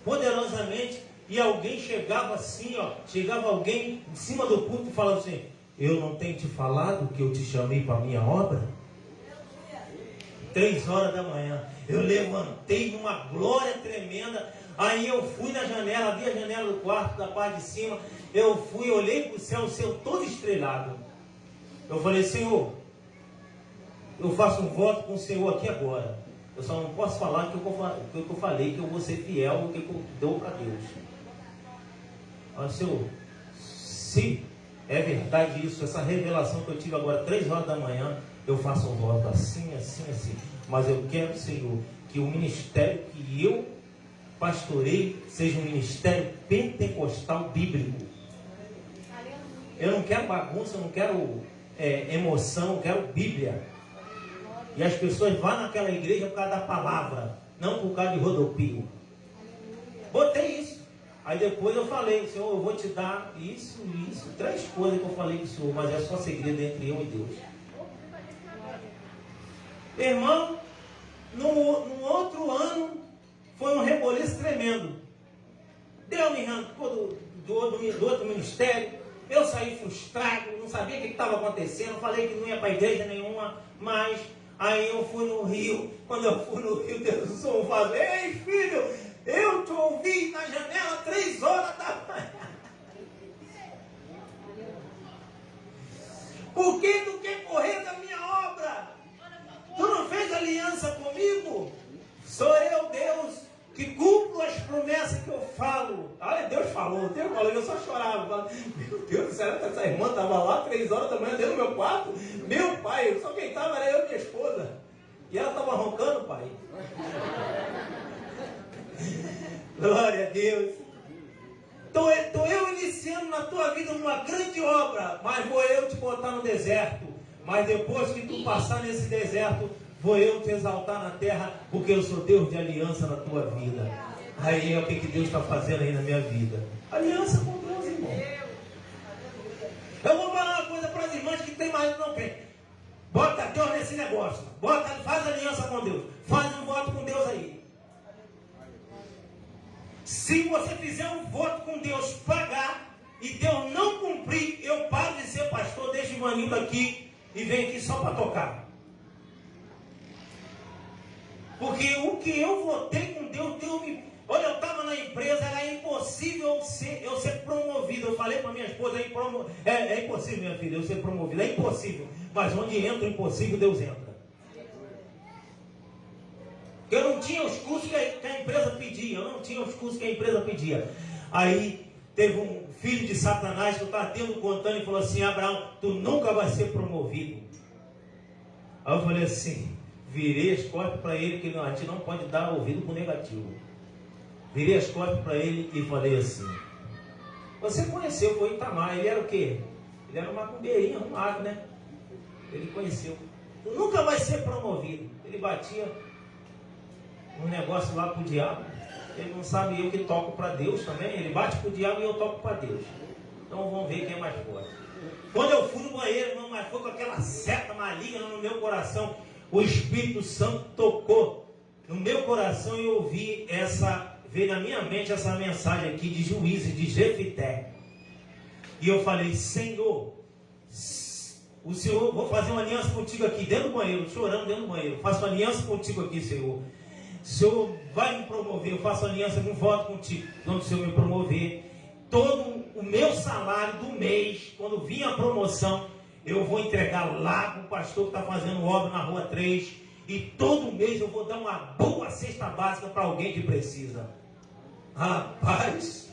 poderosamente, e alguém chegava assim, chegava alguém em cima do púlpito e falava assim, eu não tenho te falado que eu te chamei para a minha obra? 3 horas da manhã, eu levantei numa glória tremenda, aí eu fui na janela, abri a janela do quarto, da parte de cima, eu fui, olhei para o céu todo estrelado. Eu falei, Senhor, eu faço um voto com o Senhor aqui agora. Eu só não posso falar que eu falei, que eu vou ser fiel no que eu dou para Deus. Mas, Senhor, se É verdade isso, essa revelação que eu tive agora, 3 horas da manhã, eu faço um voto assim, assim, assim. Mas eu quero, Senhor, que o ministério que eu pastorei seja um ministério pentecostal bíblico. Eu não quero bagunça, eu não quero emoção, eu quero Bíblia. E as pessoas vão naquela igreja por causa da palavra, não por causa de rodopio. Botei isso. Aí depois eu falei, Senhor, eu vou te dar isso, 3 coisas que eu falei para o Senhor, mas é só segredo entre eu e Deus. Irmão, no outro ano, foi um reboliço tremendo. Deus me arrancou do outro ministério. Eu saí frustrado, não sabia o que estava acontecendo. Falei que não ia para a igreja nenhuma, mas aí eu fui no Rio. Quando eu fui no Rio, Deus usou um vaso. Ei, filho, eu te ouvi na janela 3 horas da manhã. Por que tu quer correr da minha obra? Tu não fez aliança comigo? Sou eu, Deus, que cumpro as promessas que eu falo. Olha, Deus falou, eu só chorava. Meu Deus, será que essa irmã estava lá 3 horas da manhã dentro do meu quarto? Meu pai, só quem estava era eu e minha esposa. E ela estava roncando, pai. Glória a Deus. Estou eu iniciando na tua vida uma grande obra, mas vou eu te botar no deserto. Mas depois que tu passar nesse deserto, vou eu te exaltar na terra, porque eu sou Deus de aliança na tua vida. Aí é o que Deus está fazendo aí na minha vida. Aliança com Deus, irmão. Eu vou falar uma coisa para as irmãs que tem marido não crente. Bota Deus nesse negócio. Faz aliança com Deus. Faz um voto com Deus aí. Se você fizer um voto com Deus, pagar, e Deus não cumprir, eu paro de ser pastor, deixo o Ivanildo aqui e venho aqui só para tocar. Porque o que eu votei com Deus, Deus me... Olha, eu estava na empresa, era impossível eu ser promovido. Eu falei para minha esposa, é impossível, minha filha, eu ser promovido. É impossível. Mas onde entra o impossível, Deus entra. Eu não tinha os cursos que a empresa pedia. Aí teve um filho de Satanás que eu estava contando e falou assim: Abraão, tu nunca vai ser promovido. Aí eu falei assim, virei as costas para ele, que a gente não pode dar ouvido para o negativo. Virei as costas para ele e falei assim: você conheceu, foi Itamar, ele era o quê? Ele era um macumbeirinho arrumado, né? Ele conheceu. Tu nunca vai ser promovido. Ele batia um negócio lá pro diabo. Ele não sabe, eu que toco para Deus também. Ele bate pro diabo e eu toco para Deus. Então vamos ver quem é mais forte. Quando eu fui no banheiro, irmão, mas foi com aquela seta maligna no meu coração. O Espírito Santo tocou no meu coração e eu ouvi veio na minha mente essa mensagem aqui de Juízes, de Jefité. E eu falei: Senhor, o Senhor, vou fazer uma aliança contigo aqui dentro do banheiro, chorando dentro do banheiro. Faço uma aliança contigo aqui, Senhor. O Senhor vai me promover, eu faço aliança, eu voto contigo. Quando o Senhor me promover, todo o meu salário do mês, quando vir a promoção, eu vou entregar lá para o pastor que está fazendo obra na Rua 3. E todo mês eu vou dar uma boa cesta básica para alguém que precisa. Rapaz,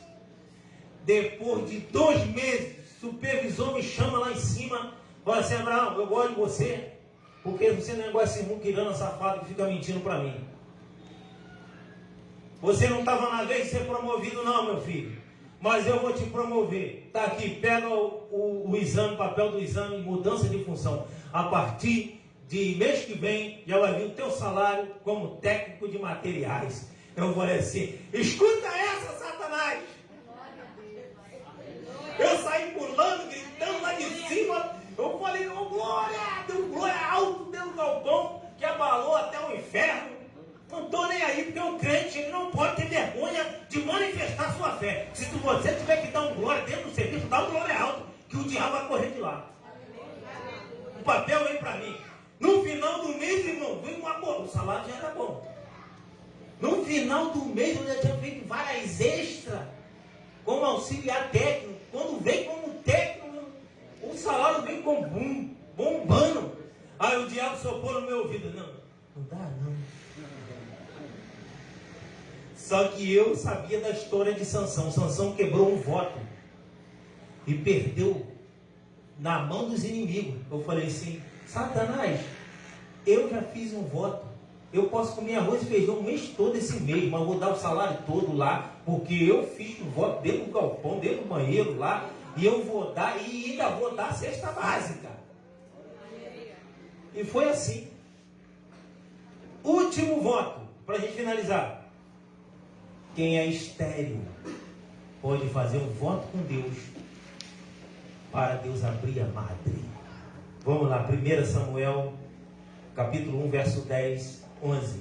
depois de 2 meses, o supervisor me chama lá em cima. Fala assim: Abraão, eu gosto de você, porque você não é igual esse muquirana safado que fica mentindo para mim. Você não estava na vez de ser promovido não, meu filho. Mas eu vou te promover. Está aqui, pega o exame, papel do exame, mudança de função. A partir de mês que vem, já vai vir o teu salário como técnico de materiais. Eu falei assim: escuta essa, Satanás! Eu saí pulando, gritando lá de cima. Eu falei: oh, glória! Deu glória alto dentro do galpão, que abalou até o inferno. Não estou nem aí, porque o crente ele não pode ter vergonha de manifestar sua fé. Se você tiver que dar um glória dentro do serviço, dá um glória alto, que o diabo vai correr de lá. O papel vem para mim. No final do mês, irmão, vem uma boa. O salário já era bom. No final do mês, eu já tinha feito várias extras como auxiliar técnico. Quando vem como técnico, o salário vem com bombando. Aí o diabo soprou no meu ouvido: não dá não. Só que eu sabia da história de Sansão. Sansão quebrou um voto e perdeu na mão dos inimigos. Eu falei assim: Satanás, eu já fiz um voto. Eu posso comer arroz e feijão o mês todo esse mês, mas vou dar o salário todo lá, porque eu fiz um voto dentro do galpão, dentro do banheiro lá, e eu vou dar, e ainda vou dar a cesta básica. E foi assim. Último voto, para a gente finalizar. Quem é estéril pode fazer um voto com Deus, para Deus abrir a madre. Vamos lá, 1 Samuel, capítulo 1, verso 10, 11.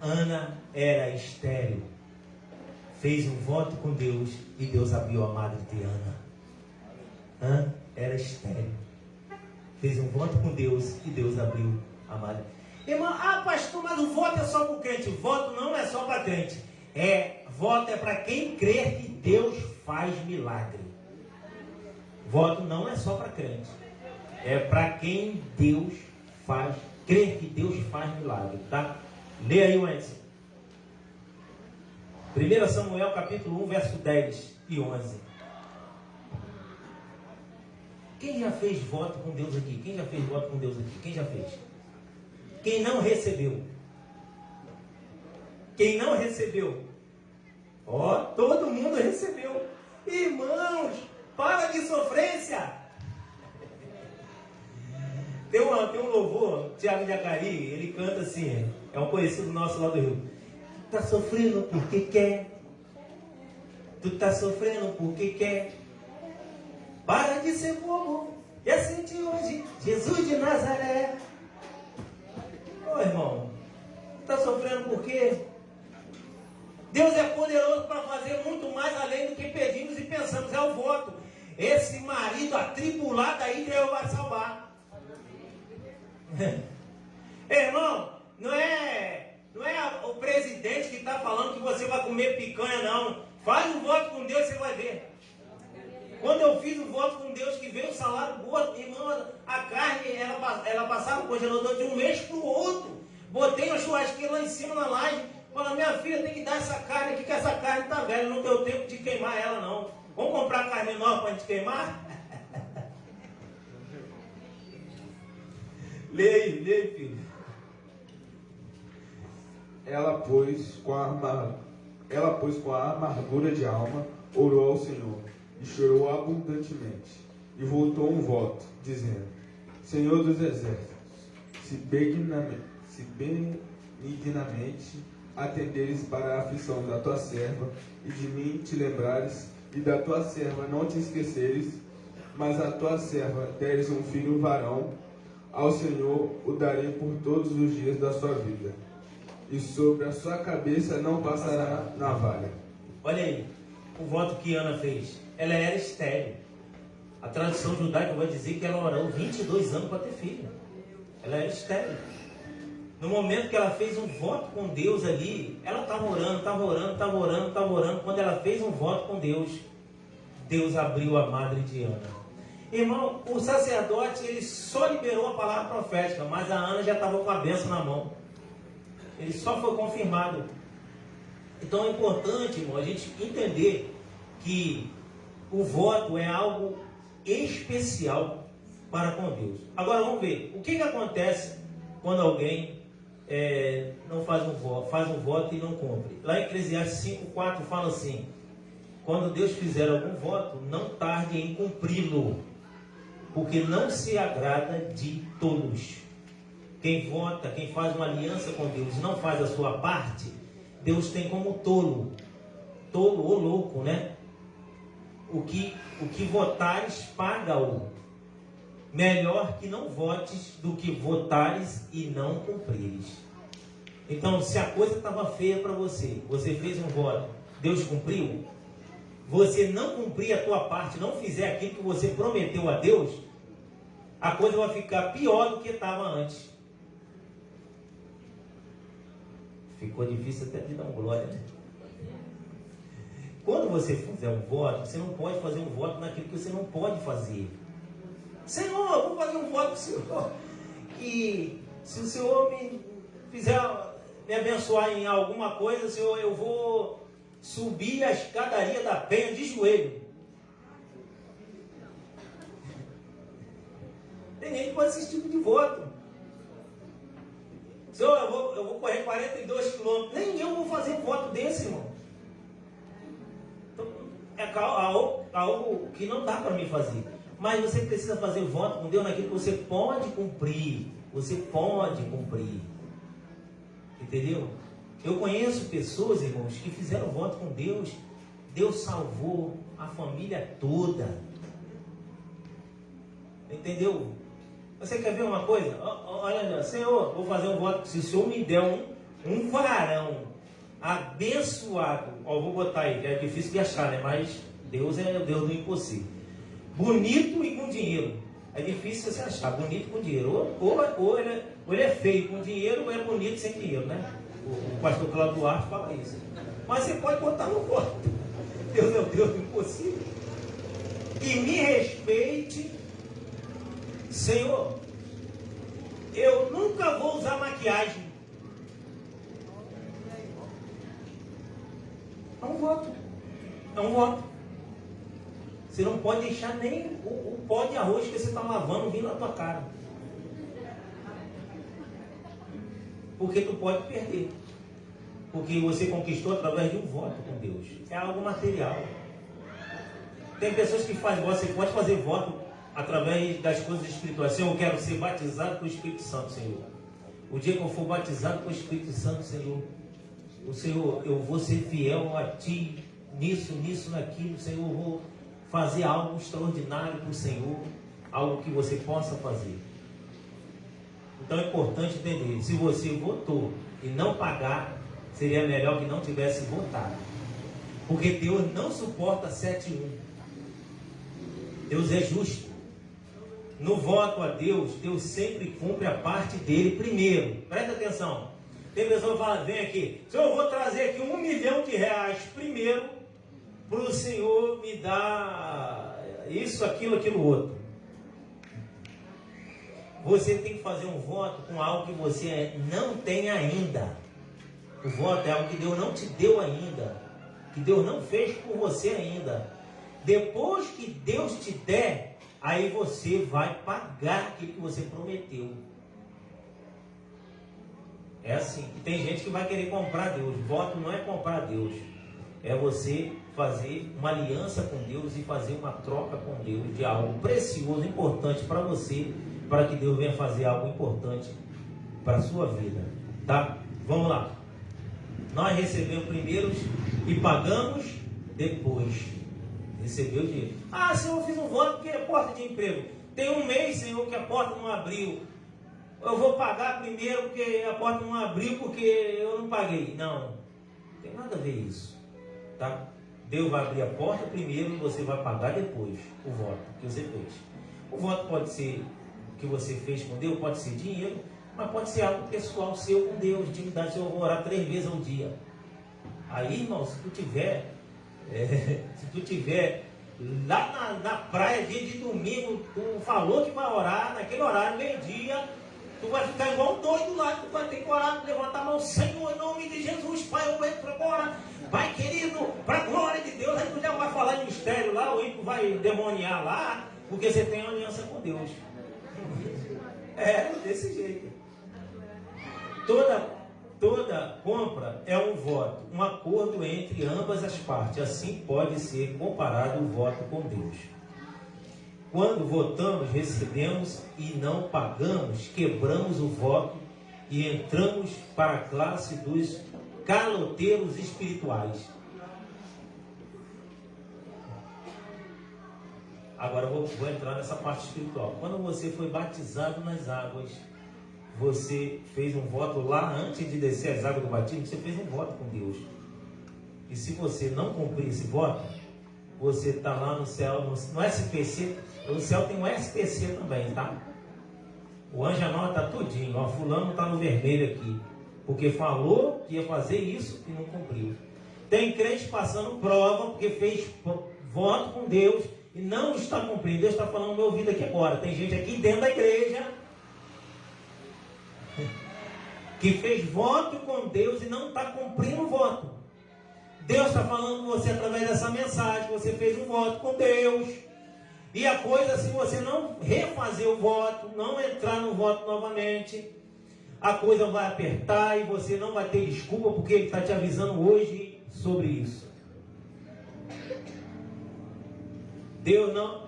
Ana era estéril, fez um voto com Deus e Deus abriu a madre de Ana. Ana era estéril, fez um voto com Deus e Deus abriu a madre. Irmão, pastor, mas o voto é só para o crente. O voto não é só para crente. Voto é para quem crê que Deus faz milagre. Voto não é só para crente. É para quem Deus faz, crê que Deus faz milagre, tá? Lê aí o Edson. 1 Samuel capítulo 1, verso 10 e 11. Quem já fez voto com Deus aqui? Quem já fez voto com Deus aqui? Quem já fez? Quem não recebeu? Quem não recebeu? Todo mundo recebeu. Irmãos, para de sofrência. Tem um louvor, Tiago de Acari, ele canta assim, é um conhecido nosso lá do Rio. Tu tá sofrendo porque quer. Tu tá sofrendo porque quer. Para de ser bobo e assente hoje Jesus de Nazaré. Irmão, tu tá sofrendo por quê? Deus é poderoso para fazer muito mais além do que pedimos e pensamos. É o voto. Esse marido atribulado aí Deus vai salvar. Irmão, não é o presidente que está falando que você vai comer picanha, não. Faz um voto com Deus e você vai ver. Quando eu fiz um voto com Deus que veio o salário boa, irmão, a carne, ela passava no congelador de um mês para o outro. Botei uma churrasqueira lá em cima na laje. Falei: minha filha, tem que dar essa carne aqui, que essa carne está velha, não deu tempo de queimar ela, não. Vamos comprar carne nova para a gente queimar? Lê aí, filho. Ela, pois, com a amargura de alma, orou ao Senhor, e chorou abundantemente, e voltou um voto, dizendo: Senhor dos exércitos, se benignamente atenderes para a aflição da tua serva, e de mim te lembrares, e da tua serva não te esqueceres, mas a tua serva deres um filho varão, ao Senhor o darei por todos os dias da sua vida, e sobre a sua cabeça não passará navalha. Olha aí, o voto que Ana fez. Ela era estéril. A tradição judaica vai dizer que ela orou 22 anos para ter filho. Ela era estéril. No momento que ela fez um voto com Deus ali, ela estava orando. Quando ela fez um voto com Deus, Deus abriu a madre de Ana. Irmão, o sacerdote, ele só liberou a palavra profética, mas a Ana já estava com a bênção na mão. Ele só foi confirmado. Então é importante, irmão, a gente entender que o voto é algo especial para com Deus. Agora vamos ver, o que acontece quando alguém não faz um voto e não cumpre? Lá em Eclesiastes 5:4 fala assim: quando Deus fizer algum voto, não tarde em cumpri-lo, porque não se agrada de todos. Quem vota, quem faz uma aliança com Deus e não faz a sua parte, Deus tem como tolo ou louco, né? O que votares, paga-o. Melhor que não votes do que votares e não cumprires. Então, se a coisa estava feia para você, você fez um voto, Deus cumpriu, você não cumprir a tua parte, não fizer aquilo que você prometeu a Deus, a coisa vai ficar pior do que estava antes. Ficou difícil até de dar glória, né? Quando você fizer um voto, você não pode fazer um voto naquilo que você não pode fazer. Senhor, eu vou fazer um voto para o Senhor, que se o Senhor me abençoar em alguma coisa, Senhor, eu vou subir a escadaria da penha de joelho. Tem gente que faz esse tipo de voto. Senhor, eu vou correr 42 quilômetros. Nem eu vou fazer um voto desse, irmão. Então, é algo que não dá para mim fazer. Mas você precisa fazer voto com Deus naquilo que você pode cumprir. Você pode cumprir. Entendeu? Eu conheço pessoas, irmãos, que fizeram voto com Deus. Deus salvou a família toda. Entendeu? Você quer ver uma coisa? Olha, Senhor, vou fazer um voto. Se o Senhor me der um varão abençoado, vou botar aí, que é difícil de achar, né? Mas Deus é o Deus do impossível. Bonito e com dinheiro. É difícil você achar bonito com dinheiro. Ou ele é feio com dinheiro, ou é bonito sem dinheiro, né? O pastor Cláudio Duarte fala isso. Mas você pode botar no voto. Deus é o Deus do impossível. E me respeite, Senhor. Eu nunca vou usar maquiagem. É um voto. É um voto. Você não pode deixar nem o pó de arroz que você está lavando vir na tua cara. Porque tu pode perder. Porque você conquistou através de um voto com Deus. É algo material. Tem pessoas que fazem voto. Você pode fazer voto através das coisas espirituais. Senhor, eu quero ser batizado com o Espírito Santo, Senhor. O dia que eu for batizado com o Espírito Santo, Senhor, o Senhor, eu vou ser fiel a Ti, nisso, naquilo, Senhor, eu vou fazer algo extraordinário para o Senhor, algo que você possa fazer. Então é importante entender, se você votou e não pagar, seria melhor que não tivesse votado. Porque Deus não suporta 7-1. Deus é justo. No voto a Deus, Deus sempre cumpre a parte dele primeiro. Presta atenção. Tem pessoa que fala, vem aqui, Senhor, eu vou trazer aqui R$1 milhão primeiro, para o Senhor me dar isso, aquilo outro. Você tem que fazer um voto com algo que você não tem ainda. O voto é algo que Deus não te deu ainda, que Deus não fez por você ainda. Depois que Deus te der, aí você vai pagar aquilo que você prometeu. É assim. Tem gente que vai querer comprar Deus. Voto não é comprar Deus. É você fazer uma aliança com Deus e fazer uma troca com Deus de algo precioso, importante para você, para que Deus venha fazer algo importante para a sua vida. Tá? Vamos lá. Nós recebemos primeiro e pagamos depois. Recebeu o dinheiro. Ah, Senhor, eu fiz um voto porque é porta de emprego. Tem um mês, Senhor, que a porta não abriu. Eu vou pagar primeiro porque a porta não abriu porque eu não paguei. Não tem nada a ver isso. Tá? Deus vai abrir a porta primeiro e você vai pagar depois o voto que você fez. O voto pode ser que você fez com Deus, pode ser dinheiro, mas pode ser algo pessoal seu com Deus, intimidade. Se eu vou orar 3 vezes ao dia. Aí, irmão, se tu tiver lá na praia, dia de domingo, tu falou que vai orar, naquele horário, meio-dia, tu vai ficar igual um doido lá, tu vai ter que orar, levantar a mão, Senhor, em nome de Jesus, Pai, eu entro agora, Pai querido, para a glória de Deus. Aí tu já vai falar em mistério lá, o ímpio vai demoniar lá, porque você tem uma aliança com Deus. É, desse jeito. Toda compra é um voto, um acordo entre ambas as partes. Assim pode ser comparado o voto com Deus. Quando votamos, recebemos e não pagamos, quebramos o voto e entramos para a classe dos caloteiros espirituais. Agora eu vou entrar nessa parte espiritual. Quando você foi batizado nas águas, você fez um voto lá antes de descer as águas do batismo, você fez um voto com Deus. E se você não cumprir esse voto, você está lá no céu, no SPC. O céu tem um SPC também, tá? O anjo anota tudinho. Ó, fulano está no vermelho aqui, porque falou que ia fazer isso e não cumpriu. Tem crente passando prova porque fez voto com Deus e não está cumprindo. Deus está falando no meu ouvido aqui agora. Tem gente aqui dentro da igreja que fez voto com Deus e não está cumprindo o voto. Deus está falando com você através dessa mensagem. Você fez um voto com Deus E a coisa, se você não refazer o voto, não entrar no voto novamente, a coisa vai apertar e você não vai ter desculpa, porque ele está te avisando hoje sobre isso. Deus não...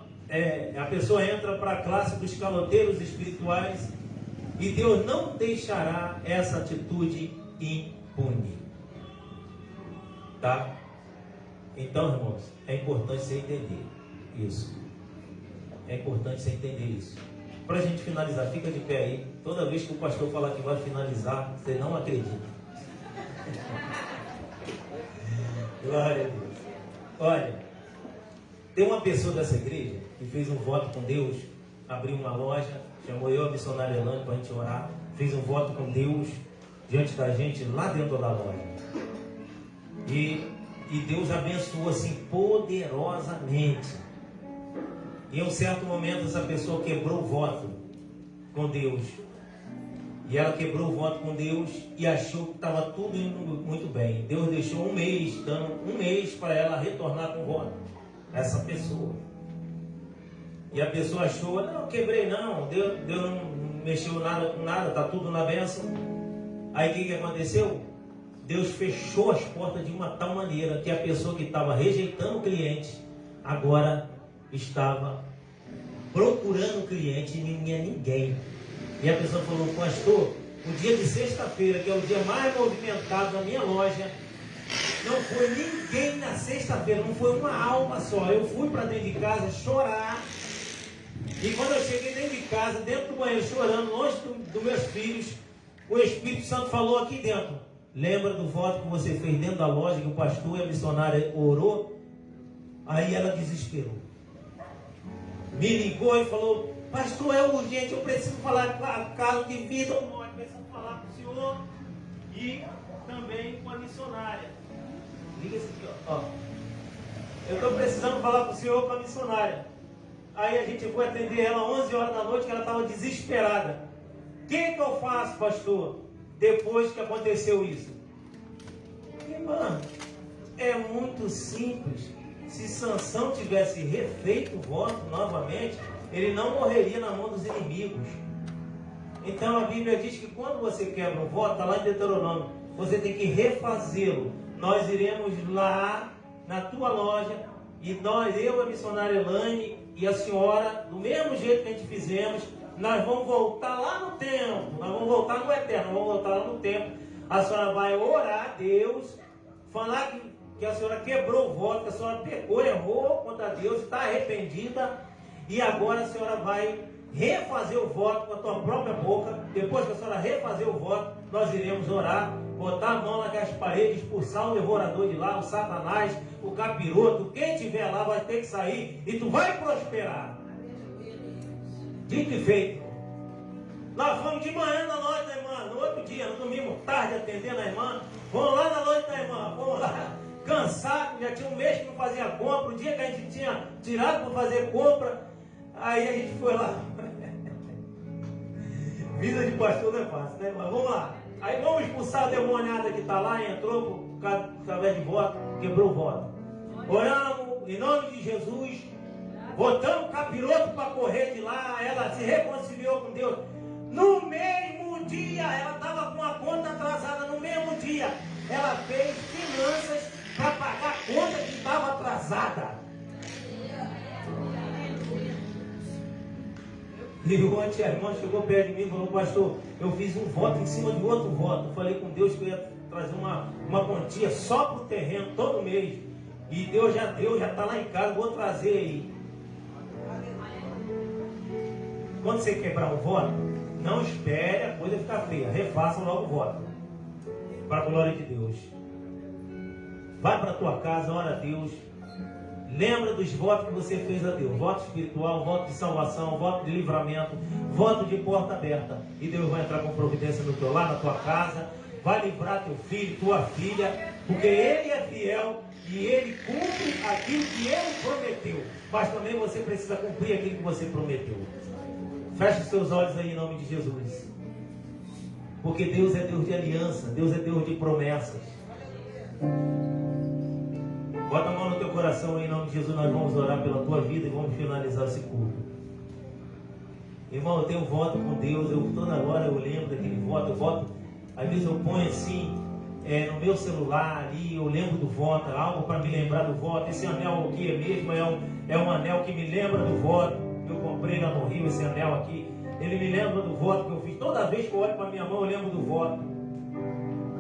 a pessoa entra para a classe dos caloteiros espirituais e Deus não deixará essa atitude impune. Tá? Então, irmãos, é importante você entender isso. É importante você entender isso. Para a gente finalizar, fica de pé aí. Toda vez que o pastor falar que vai finalizar, você não acredita. Glória a Deus. Olha, tem uma pessoa dessa igreja que fez um voto com Deus, abriu uma loja, chamou eu, a missionária Elane, para a gente orar, fez um voto com Deus diante da gente lá dentro da loja. E Deus abençoou assim poderosamente. E em um certo momento essa pessoa quebrou o voto com Deus. E ela quebrou o voto com Deus e achou que estava tudo indo muito bem. Deus deixou um mês, dando um mês para ela retornar com o voto. Essa pessoa. E a pessoa achou, não, quebrei não, Deus não mexeu nada com nada, está tudo na bênção. Aí o que aconteceu? Deus fechou as portas de uma tal maneira que a pessoa que estava rejeitando o cliente, agora estava procurando o cliente e não tinha ninguém. E a pessoa falou, pastor, o dia de sexta-feira, que é o dia mais movimentado da minha loja, não foi ninguém na sexta-feira, não foi uma alma só. Eu fui para dentro de casa chorar. E quando eu cheguei dentro de casa, dentro do banheiro, chorando, longe dos meus filhos, o Espírito Santo falou aqui dentro, lembra do voto que você fez dentro da loja, que o pastor e a missionária orou? Aí ela desesperou. Me ligou e falou, pastor, é urgente, eu preciso falar caso de vida ou morte, preciso falar com o senhor e também com a missionária. Liga esse aqui, ó. Eu estou precisando falar com o senhor com a missionária. Aí a gente foi atender ela 11 horas da noite, que ela estava desesperada. O que eu faço, pastor, depois que aconteceu isso? Irmã, é muito simples. Se Sansão tivesse refeito o voto novamente, ele não morreria na mão dos inimigos. Então a Bíblia diz que quando você quebra um voto, está lá em Deuteronômio, você tem que refazê-lo. Nós iremos lá na tua loja, e eu, a missionária Elane e a senhora, do mesmo jeito que a gente fizemos, nós vamos voltar lá no tempo, nós vamos voltar no eterno, vamos voltar lá no tempo. A senhora vai orar a Deus, falar que a senhora quebrou o voto, que a senhora pecou, errou contra Deus, está arrependida, e agora a senhora vai refazer o voto com a tua própria boca. Depois que a senhora refazer o voto, nós iremos orar, botar a mão naquelas paredes, expulsar o devorador de lá, o Satanás, o capiroto, quem tiver lá vai ter que sair, e tu vai prosperar. Dito e feito. Nós fomos de manhã na loja da irmã, no outro dia, no domingo, tarde, atendendo a irmã. Vamos lá na loja da irmã, vamos lá, cansado, já tinha um mês que não fazia compra, o dia que a gente tinha tirado para fazer compra, aí a gente foi lá. Vida de pastor não é fácil, né? Mas vamos lá. Aí vamos expulsar a demoniada que está lá, entrou através de voto, quebrou o voto. Oramos em nome de Jesus, botamos o capiroto para correr de lá, ela se reconciliou com Deus. No mesmo dia, ela estava com a conta atrasada, no mesmo dia, ela fez finanças para pagar a conta que estava atrasada. E ontem a irmã chegou perto de mim e falou, pastor, eu fiz um voto em cima de outro voto. Eu falei com Deus que eu ia trazer uma quantia só para o terreno todo mês. E Deus já deu, já está lá em casa, vou trazer aí. Quando você quebrar um voto, não espere a coisa ficar feia. Refaça logo o voto. Para a glória de Deus. Vai para a tua casa, ora a Deus. Lembra dos votos que você fez a Deus. Voto espiritual, voto de salvação, voto de livramento, voto de porta aberta. E Deus vai entrar com providência no teu lar, na tua casa. Vai livrar teu filho, tua filha. Porque Ele é fiel e Ele cumpre aquilo que Ele prometeu. Mas também você precisa cumprir aquilo que você prometeu. Feche os seus olhos aí em nome de Jesus. Porque Deus é Deus de aliança. Deus é Deus de promessas. Bota a mão no teu coração em nome de Jesus. Nós vamos orar pela tua vida e vamos finalizar esse culto. Irmão, eu tenho voto com Deus. Toda hora eu lembro daquele voto. Eu voto, às vezes eu ponho assim no meu celular ali. Eu lembro do voto, algo para me lembrar do voto. Esse anel aqui é mesmo, é um anel que me lembra do voto. Eu comprei lá no Rio esse anel aqui. Ele me lembra do voto que eu fiz. Toda vez que eu olho para minha mão, eu lembro do voto.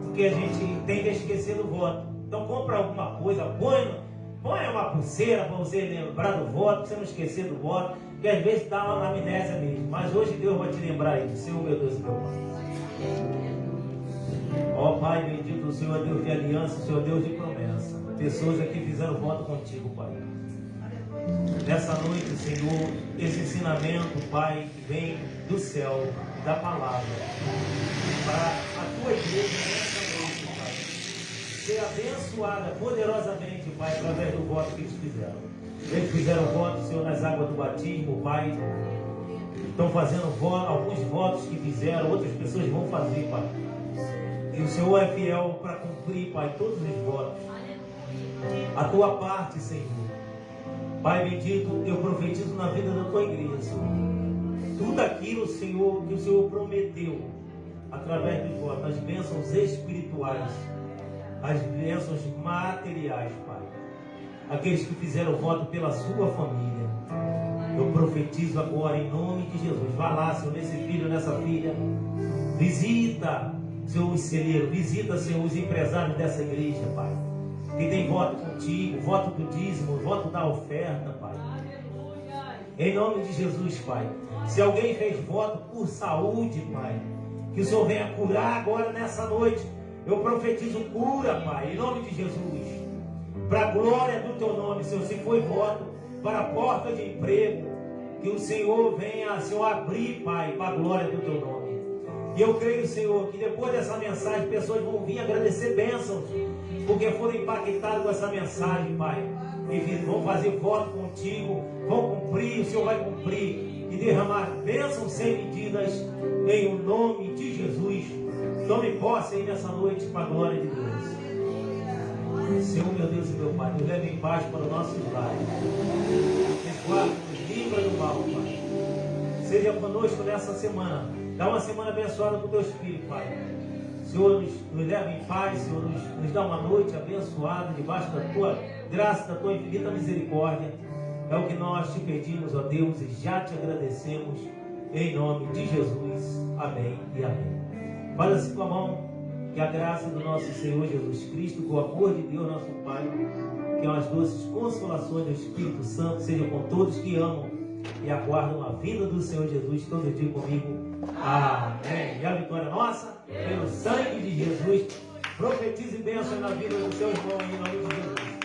Porque a gente tende a esquecer do voto. Então compra alguma coisa, põe uma pulseira para você lembrar do voto, para você não esquecer do voto, que às vezes dá uma amnésia mesmo. Mas hoje Deus vai te lembrar isso, Senhor meu Deus e meu Pai. Ó Pai, bendito o Senhor é Deus de aliança, o Senhor é Deus de promessa. Pessoas aqui fizeram voto contigo, Pai. Nessa noite, Senhor, esse ensinamento, Pai, que vem do céu, da palavra, para a tua igreja nessa noite, Pai, ser abençoada poderosamente, Pai, através do voto que eles fizeram. Eles fizeram voto, Senhor, nas águas do batismo, Pai. Estão fazendo alguns votos que fizeram, outras pessoas vão fazer, Pai. E o Senhor é fiel para cumprir, Pai, todos os votos. A tua parte, Senhor. Pai bendito, eu profetizo na vida da tua igreja, Senhor. Tudo aquilo, Senhor, que o Senhor prometeu, através dos votos, as bênçãos espirituais, as bênçãos materiais, Pai. Aqueles que fizeram voto pela sua família. Eu profetizo agora em nome de Jesus. Vá lá, Senhor, nesse filho, nessa filha. Visita, Senhor, os celeiros. Visita, Senhor, os empresários dessa igreja, Pai. Que tem voto contigo, voto do dízimo, voto da oferta, Pai. Em nome de Jesus, Pai. Se alguém fez voto por saúde, Pai, que o Senhor venha curar agora nessa noite. Eu profetizo cura, Pai, em nome de Jesus. Para a glória do teu nome, Senhor. Se foi voto para a porta de emprego, que o Senhor venha, Senhor, abrir, Pai, para a glória do teu nome. E eu creio, Senhor, que depois dessa mensagem, pessoas vão vir agradecer bênçãos, porque foram impactados com essa mensagem, Pai. E vão fazer voto contigo, vão cumprir, o Senhor vai cumprir e derramar bênçãos sem medidas, em o nome de Jesus. Tome posse aí nessa noite para a glória de Deus. Senhor, meu Deus e meu Pai, nos leve em paz para os nossos lares. Nos guarde, nos livra do mal, Pai. Seja conosco nessa semana. Dá uma semana abençoada para o teu Espírito, Pai. Senhor, nos leva em paz, Senhor, nos dá uma noite abençoada, debaixo da tua graça, da tua infinita misericórdia. É o que nós te pedimos, ó Deus, e já te agradecemos, em nome de Jesus. Amém e amém. Fala-se com a mão, que a graça do nosso Senhor Jesus Cristo, que o amor de Deus, nosso Pai, que as doces consolações do Espírito Santo sejam com todos que amam e aguardam a vinda do Senhor Jesus. Todo dia comigo. Amém. E a vitória nossa, pelo sangue de Jesus. Profetize bênção na vida do seu irmão em nome de Jesus.